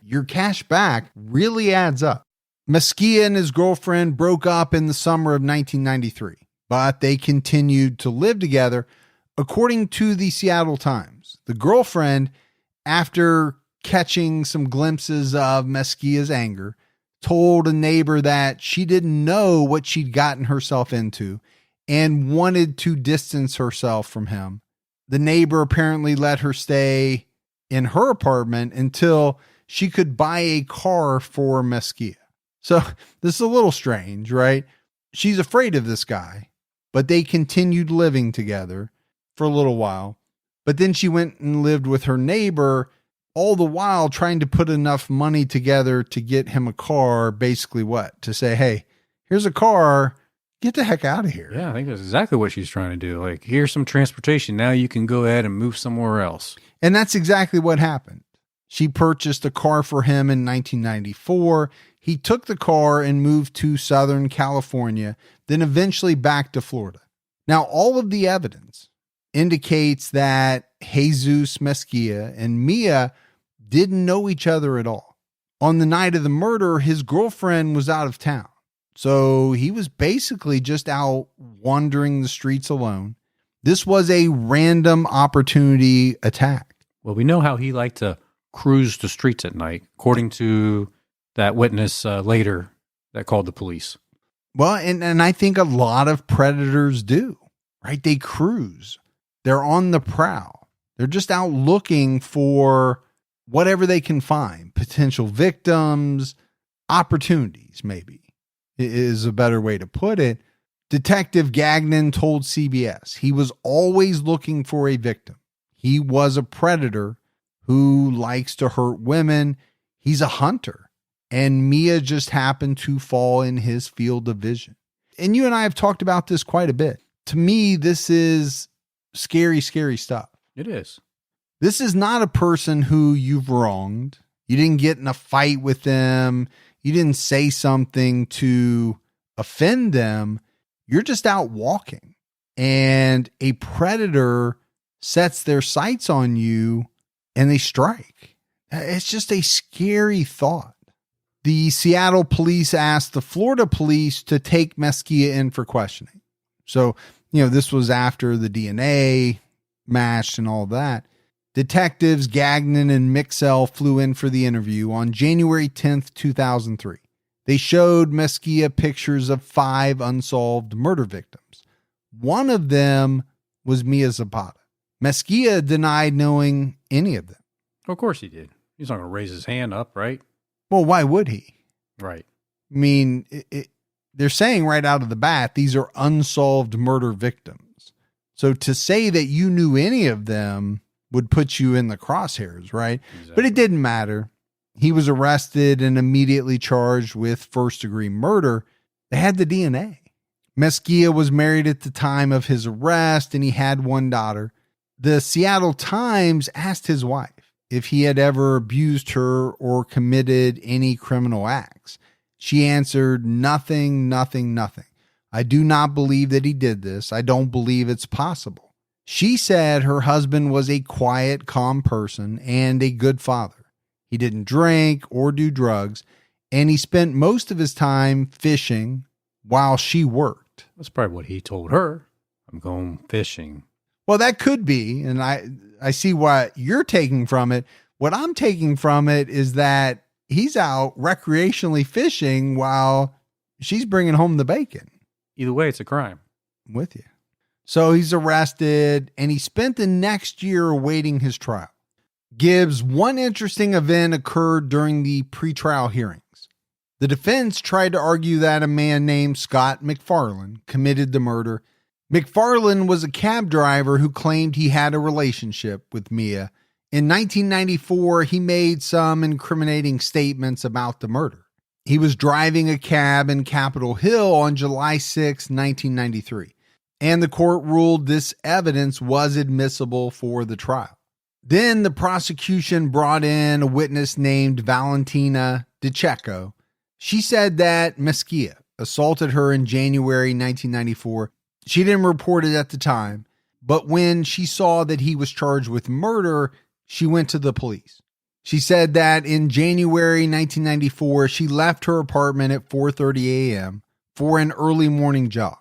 Your cash back really adds up. Mezquia and his girlfriend broke up in the summer of 1993, but they continued to live together. According to the Seattle Times, the girlfriend, after catching some glimpses of Mezquia's anger, told a neighbor that she didn't know what she'd gotten herself into and wanted to distance herself from him. The neighbor apparently let her stay in her apartment until she could buy a car for Mezquia. So this is a little strange, right? She's afraid of this guy, but they continued living together for a little while. But then she went and lived with her neighbor, all the while trying to put enough money together to get him a car. Basically what? To say, hey, here's a car, get the heck out of here. Yeah, I think that's exactly what she's trying to do. Like, here's some transportation. Now you can go ahead and move somewhere else. And that's exactly what happened. She purchased a car for him in 1994. He took the car and moved to Southern California, then eventually back to Florida. Now, all of the evidence indicates that Jesus Mezquia and Mia didn't know each other at all. On the night of the murder, his girlfriend was out of town. So he was basically just out wandering the streets alone. This was a random opportunity attack. Well, we know how he liked to cruise the streets at night, according to that witness later that called the police. Well, and I think a lot of predators do, right? They cruise. They're on the prowl. They're just out looking for whatever they can find. Potential victims, opportunities, maybe, is a better way to put it. Detective Gagnon told CBS he was always looking for a victim. He was a predator who likes to hurt women. He's a hunter. And Mia just happened to fall in his field of vision. And you and I have talked about this quite a bit. To me, this is scary, scary stuff. It is. This is not a person who you've wronged. You didn't get in a fight with them. You didn't say something to offend them. You're just out walking. And a predator sets their sights on you and they strike. It's just a scary thought. The Seattle police asked the Florida police to take Mezquia in for questioning. So, this was after the DNA matched and all that. Detectives Gagnon and Mixell flew in for the interview on January 10th, 2003. They showed Mezquia pictures of 5 unsolved murder victims. One of them was Mia Zapata. Mezquia denied knowing any of them. Of course he did. He's not going to raise his hand up, right? Well, why would he? Right. I mean, they're saying right out of the bat, these are unsolved murder victims. So to say that you knew any of them would put you in the crosshairs, right? Exactly. But it didn't matter. He was arrested and immediately charged with first-degree murder. They had the DNA. Mezquia was married at the time of his arrest, and he had 1 daughter. The Seattle Times asked his wife if he had ever abused her or committed any criminal acts. She answered, nothing. I do not believe that he did this. I don't believe it's possible. She said her husband was a quiet, calm person and a good father. He didn't drink or do drugs, and he spent most of his time fishing while she worked. That's probably what he told her. I'm going fishing. Well, that could be. And I see what you're taking from it. What I'm taking from it is that he's out recreationally fishing while she's bringing home the bacon. Either way, it's a crime. I'm with you. So he's arrested and he spent the next year awaiting his trial. Gibbs, one interesting event occurred during the pretrial hearings. The defense tried to argue that a man named Scott McFarland committed the murder. McFarland was a cab driver who claimed he had a relationship with Mia. In 1994, he made some incriminating statements about the murder. He was driving a cab in Capitol Hill on July 6, 1993, and the court ruled this evidence was admissible for the trial. Then the prosecution brought in a witness named Valentina DeCecco. She said that Mezquia assaulted her in January 1994. She didn't report it at the time, but when she saw that he was charged with murder, she went to the police. She said that in January 1994, she left her apartment at 4:30 a.m. for an early morning jog.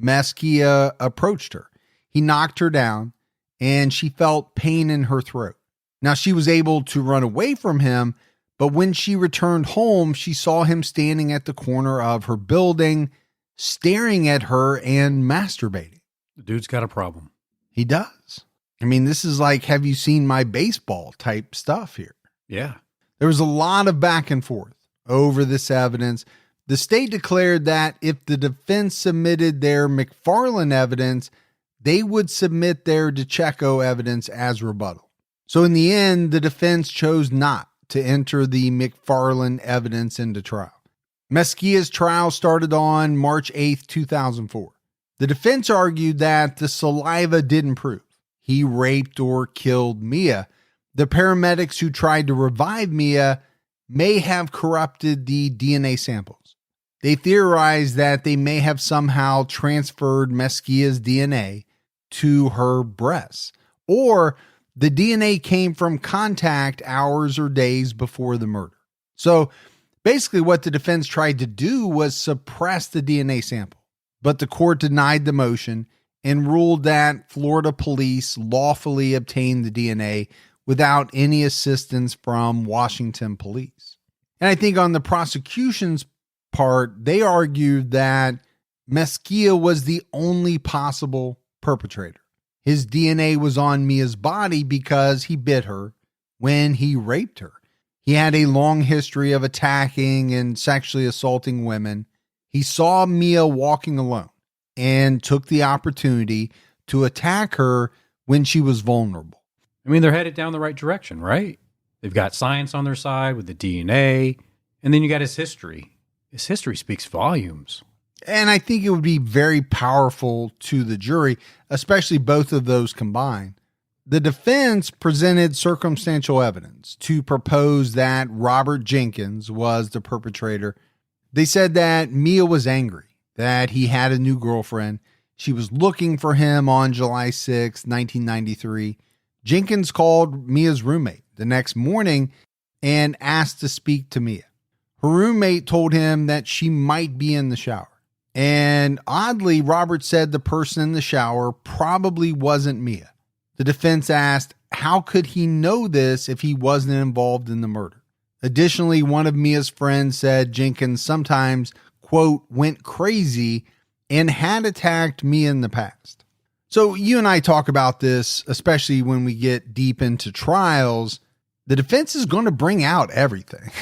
Mezquia approached her. He knocked her down, and she felt pain in her throat. Now, she was able to run away from him, but when she returned home, she saw him standing at the corner of her building, staring at her and masturbating. The dude's got a problem. He does. I mean, this is like, have you seen my baseball type stuff here? Yeah. There was a lot of back and forth over this evidence. The state declared that if the defense submitted their McFarland evidence, they would submit their DeCecco evidence as rebuttal. So in the end, the defense chose not to enter the McFarland evidence into trial. Mezquia's trial started on March 8th, 2004. The defense argued that the saliva didn't prove he raped or killed Mia. The paramedics who tried to revive Mia may have corrupted the DNA samples. They theorized that they may have somehow transferred Mezquia's DNA to her breasts, or the DNA came from contact hours or days before the murder. So basically what the defense tried to do was suppress the DNA sample, but the court denied the motion and ruled that Florida police lawfully obtained the DNA without any assistance from Washington police. And I think on the prosecution's part, they argued that Mezquia was the only possible perpetrator. His DNA was on Mia's body because he bit her when he raped her. He had a long history of attacking and sexually assaulting women. He saw Mia walking alone and took the opportunity to attack her when she was vulnerable. I mean, they're headed down the right direction, right? They've got science on their side with the DNA, and then you got his history. His history speaks volumes. And I think it would be very powerful to the jury, especially both of those combined. The defense presented circumstantial evidence to propose that Robert Jenkins was the perpetrator. They said that Mia was angry that he had a new girlfriend. She was looking for him on July 6, 1993. Jenkins called Mia's roommate the next morning and asked to speak to Mia. Her roommate told him that she might be in the shower. And oddly, Robert said the person in the shower probably wasn't Mia. The defense asked, how could he know this if he wasn't involved in the murder? Additionally, one of Mia's friends said Jenkins sometimes, quote, went crazy and had attacked Mia in the past. So you and I talk about this, especially when we get deep into trials. The defense is going to bring out everything,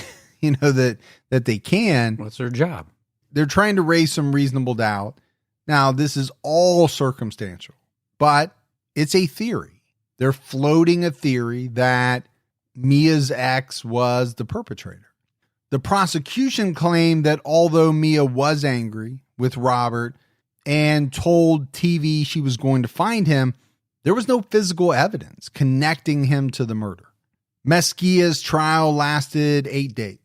that they can. What's their job? They're trying to raise some reasonable doubt. Now, this is all circumstantial, but it's a theory. They're floating a theory that Mia's ex was the perpetrator. The prosecution claimed that although Mia was angry with Robert and told TV she was going to find him, there was no physical evidence connecting him to the murder. Mezquia's trial lasted 8 days.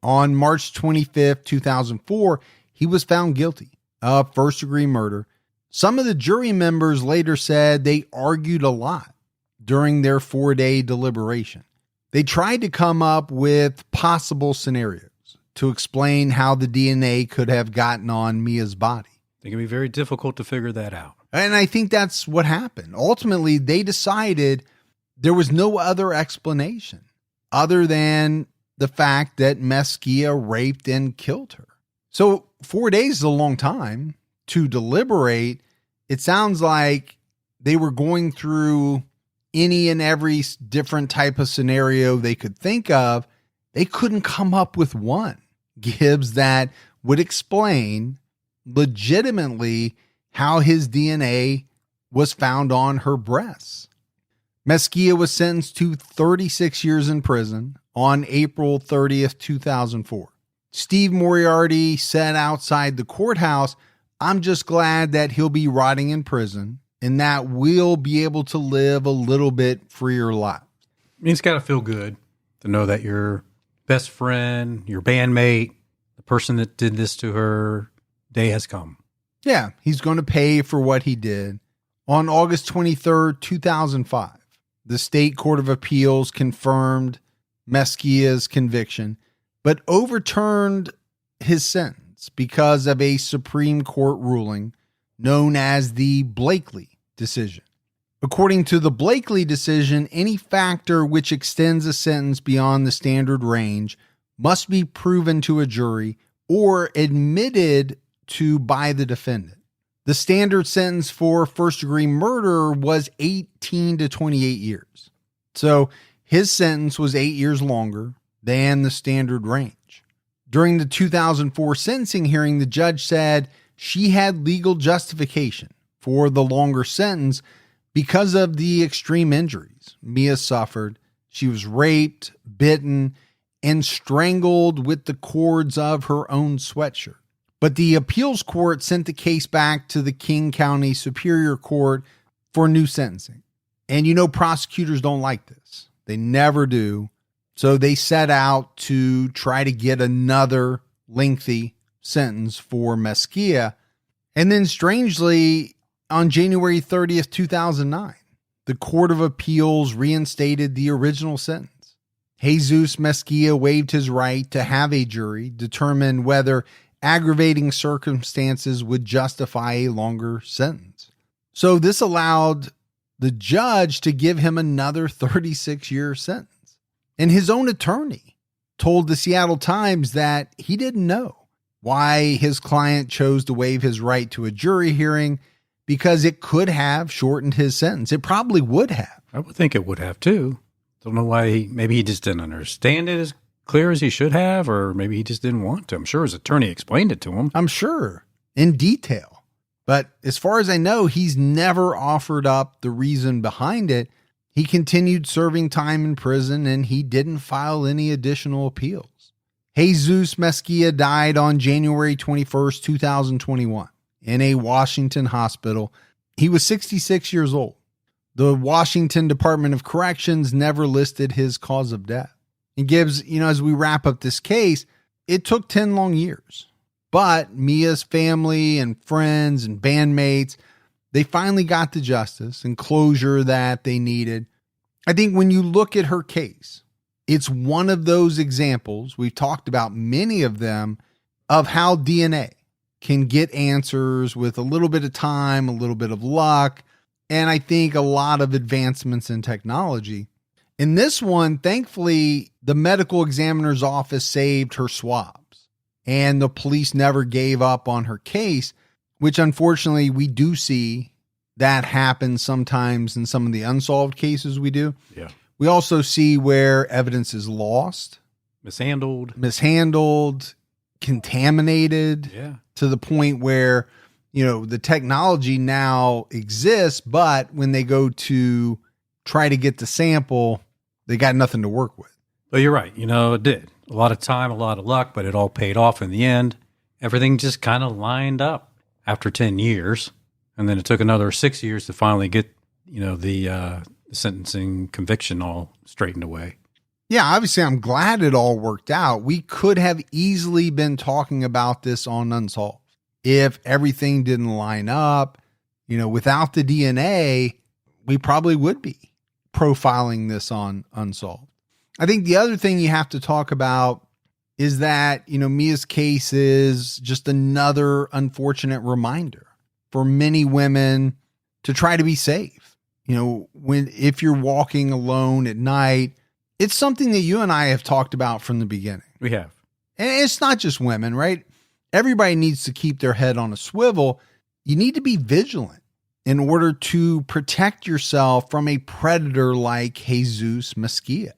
On March 25th, 2004, he was found guilty of first-degree murder. Some of the jury members later said they argued a lot during their 4-day deliberation. They tried to come up with possible scenarios to explain how the DNA could have gotten on Mia's body. It can be very difficult to figure that out. And I think that's what happened. Ultimately, they decided there was no other explanation other than the fact that Mezquia raped and killed her. So 4 days is a long time to deliberate. It sounds like they were going through any and every different type of scenario they could think of. They couldn't come up with one, Gibbs, that would explain legitimately how his DNA was found on her breasts. Mezquia was sentenced to 36 years in prison on April 30th, 2004. Steve Moriarty said outside the courthouse, "I'm just glad that he'll be rotting in prison and that we'll be able to live a little bit freer lives." I mean, it's got to feel good to know that your best friend, your bandmate, the person that did this to her, day has come. Yeah, he's going to pay for what he did. On August 23rd, 2005, the State Court of Appeals confirmed Mezquia's conviction, but overturned his sentence because of a Supreme Court ruling known as the Blakely decision. According to the Blakely decision, any factor which extends a sentence beyond the standard range must be proven to a jury or admitted to by the defendant. The standard sentence for first-degree murder was 18 to 28 years. So his sentence was 8 years longer than the standard range. During the 2004 sentencing hearing, the judge said she had legal justification for the longer sentence because of the extreme injuries Mia suffered. She was raped, bitten, and strangled with the cords of her own sweatshirt. But the appeals court sent the case back to the King County Superior Court for new sentencing. And prosecutors don't like this. They never do. So they set out to try to get another lengthy sentence for Mezquia. And then strangely, on January 30th, 2009, the Court of Appeals reinstated the original sentence. Jesus Mezquia waived his right to have a jury determine whether aggravating circumstances would justify a longer sentence. So this allowed the judge to give him another 36-year sentence. And his own attorney told the Seattle Times that he didn't know why his client chose to waive his right to a jury hearing because it could have shortened his sentence. It probably would have. I would think it would have too. Don't know why. Maybe he just didn't understand it as clear as he should have, or maybe he just didn't want to. I'm sure his attorney explained it to him. I'm sure, in detail. But as far as I know, he's never offered up the reason behind it. He continued serving time in prison, and he didn't file any additional appeals. Jesus Mezquia died on January 21st, 2021, in a Washington hospital. He was 66 years old. The Washington Department of Corrections never listed his cause of death. And Gibbs, as we wrap up this case, it took 10 long years. But Mia's family and friends and bandmates, they finally got the justice and closure that they needed. I think when you look at her case, it's one of those examples, we've talked about many of them, of how DNA can get answers with a little bit of time, a little bit of luck, and I think a lot of advancements in technology. In this one, thankfully, the medical examiner's office saved her swabs, and the police never gave up on her case, which unfortunately we do see that happen sometimes in some of the unsolved cases we do. Yeah. We also see where evidence is lost, mishandled, contaminated, to the point where, the technology now exists, but when they go to try to get the sample, they got nothing to work with. But you're right. It did. A lot of time, a lot of luck, but it all paid off in the end. Everything just kind of lined up after 10 years. And then it took another 6 years to finally get, the sentencing conviction all straightened away. Yeah, obviously, I'm glad it all worked out. We could have easily been talking about this on Unsolved if everything didn't line up. Without the DNA, we probably would be profiling this on Unsolved. I think the other thing you have to talk about is that, Mia's case is just another unfortunate reminder for many women to try to be safe. If you're walking alone at night, it's something that you and I have talked about from the beginning. We have. And it's not just women, right? Everybody needs to keep their head on a swivel. You need to be vigilant in order to protect yourself from a predator like Jesus Mezquia.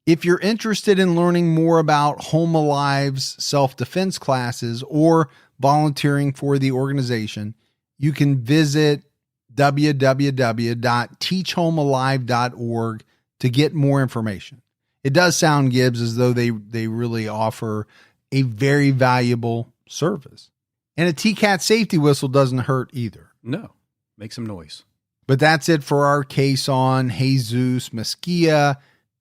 If you're interested in learning more about Home Alive's self-defense classes or volunteering for the organization, you can visit www.teachhomealive.org to get more information. It does sound, Gibbs, as though they really offer a very valuable service. And a TCAT safety whistle doesn't hurt either. No, make some noise. But that's it for our case on Jesus Mezquia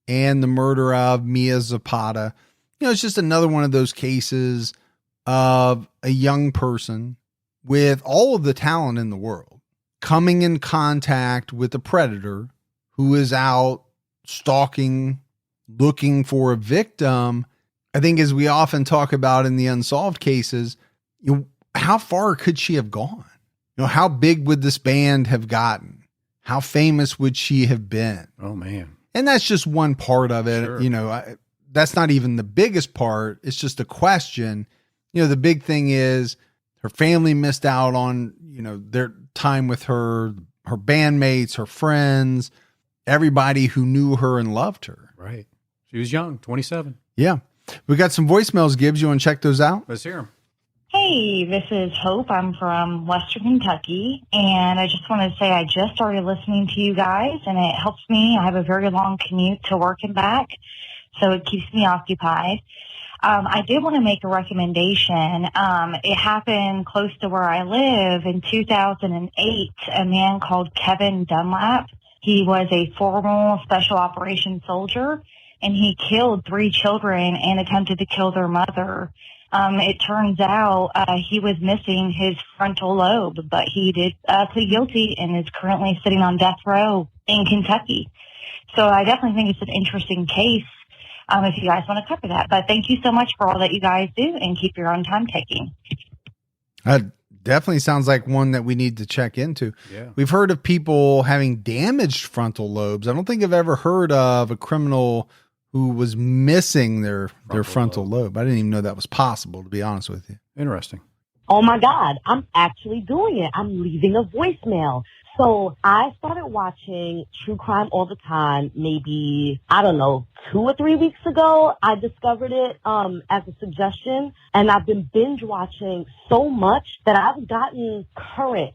and the murder of Mia Zapata. It's just another one of those cases of a young person with all of the talent in the world coming in contact with a predator who is out stalking, looking for a victim. I think, as we often talk about in the unsolved cases, how far could she have gone? How big would this band have gotten? How famous would she have been? Oh, man. And that's just one part of it. Sure. That's not even the biggest part. It's just a question. The big thing is her family missed out on, their time with her bandmates, her friends, everybody who knew her and loved her. Right. She was young, 27. Yeah. We got some voicemails, Gibbs. You want to check those out? Let's hear them. Hey, this is Hope. I'm from Western Kentucky, and I just wanted to say I just started listening to you guys, and it helps me. I have a very long commute to work and back, so it keeps me occupied. I did want to make a recommendation. It happened close to where I live in 2008. A man called Kevin Dunlap. He was a former special operations soldier, and he killed 3 children and attempted to kill their mother. It turns out he was missing his frontal lobe, but he did plead guilty and is currently sitting on death row in Kentucky. So I definitely think it's an interesting case if you guys want to cover that. But thank you so much for all that you guys do, and keep your own time taking. Definitely sounds like one that we need to check into. Yeah. We've heard of people having damaged frontal lobes. I don't think I've ever heard of a criminal who was missing their frontal lobe. I didn't even know that was possible, to be honest with you. Interesting. Oh my God, I'm actually doing it. I'm leaving a voicemail. So I started watching true crime all the time, maybe, 2 or 3 weeks ago. I discovered it as a suggestion, and I've been binge watching so much that I've gotten current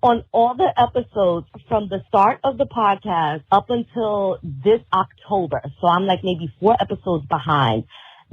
on all the episodes from the start of the podcast up until this October. So I'm like maybe 4 episodes behind,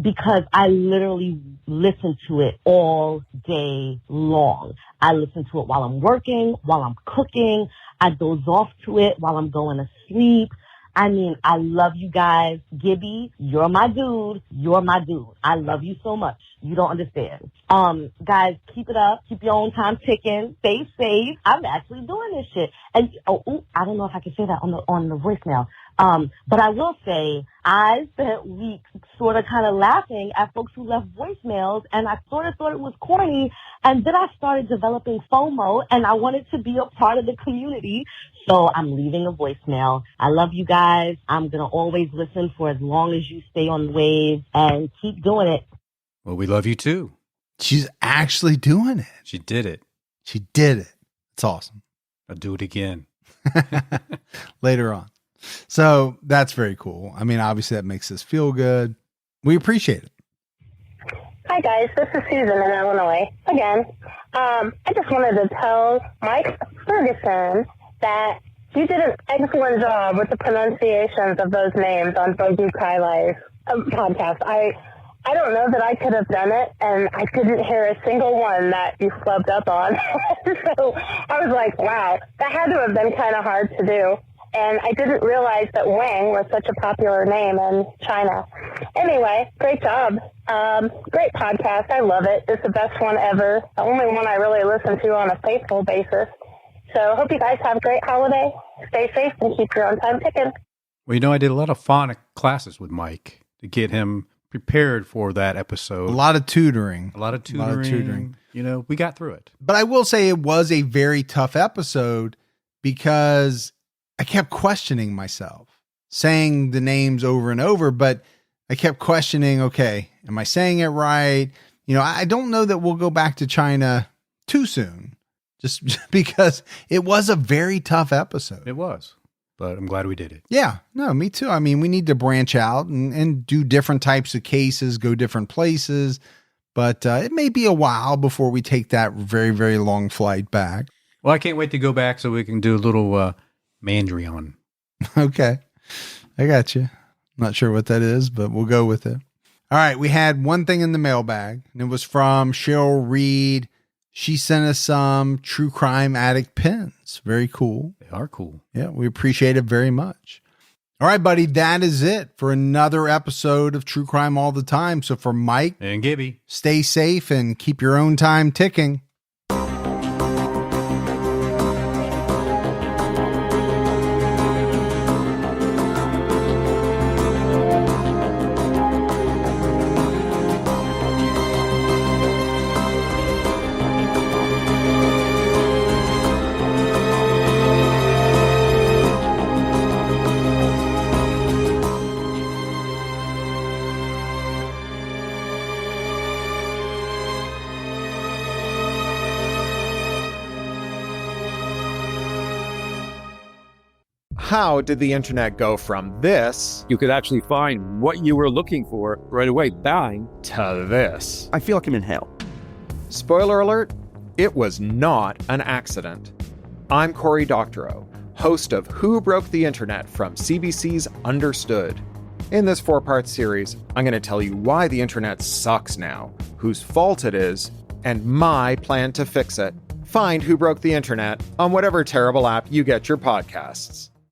because I literally listen to it all day long. I listen to it while I'm working, while I'm cooking. I doze off to it while I'm going to sleep. I mean, I love you guys. Gibby, you're my dude. You're my dude. I love you so much. You don't understand. Guys, keep it up. Keep your own time ticking. Stay safe. I'm actually doing this shit. And I don't know if I can say that on the voicemail. But I will say I spent weeks sort of kind of laughing at folks who left voicemails, and I sort of thought it was corny. And then I started developing FOMO, and I wanted to be a part of the community. So I'm leaving a voicemail. I love you guys. I'm going to always listen for as long as you stay on the wave, and keep doing it. Well, we love you too. She's actually doing it. She did it. She did it. It's awesome. I'll do it again. Later on. So that's very cool. I mean, obviously that makes us feel good. We appreciate it. Hi guys, this is Susan in Illinois again. I just wanted to tell Mike Ferguson that you did an excellent job with the pronunciations of those names on Bogey Kylai's podcast. I don't know that I could have done it, and I couldn't hear a single one that you flubbed up on. So I was like, wow, that had to have been kind of hard to do. And I didn't realize that Wang was such a popular name in China. Anyway, great job. Great podcast. I love it. It's the best one ever. The only one I really listen to on a faithful basis. So hope you guys have a great holiday. Stay safe and keep your own time ticking. Well, I did a lot of phonic classes with Mike to get him prepared for that episode. A lot of tutoring. A lot of tutoring. You know, we got through it. But I will say it was a very tough episode because I kept questioning myself, saying the names over and over, but I kept questioning, okay, am I saying it right? You know, I don't know that we'll go back to China too soon, just because it was a very tough episode. It was, but I'm glad we did it. Yeah, no, me too. I mean, we need to branch out and do different types of cases, go different places. But it may be a while before we take that very, very long flight back. Well, I can't wait to go back so we can do a little Mandrion. Okay. I got you. Not sure what that is, but we'll go with it. All right. We had one thing in the mailbag, and it was from Cheryl Reed. She sent us some True Crime Addict pins. Very cool. They are cool. Yeah, we appreciate it very much. All right, buddy, that is it for another episode of True Crime All the Time. So for Mike and Gibby, stay safe and keep your own time ticking. How did the internet go from this You could actually find what you were looking for right away, bang. to this? I feel like I'm in hell. Spoiler alert, it was not an accident. I'm Cory Doctorow, host of Who Broke the Internet from CBC's Understood. In this 4-part series, I'm going to tell you why the internet sucks now, whose fault it is, and my plan to fix it. Find Who Broke the Internet on whatever terrible app you get your podcasts.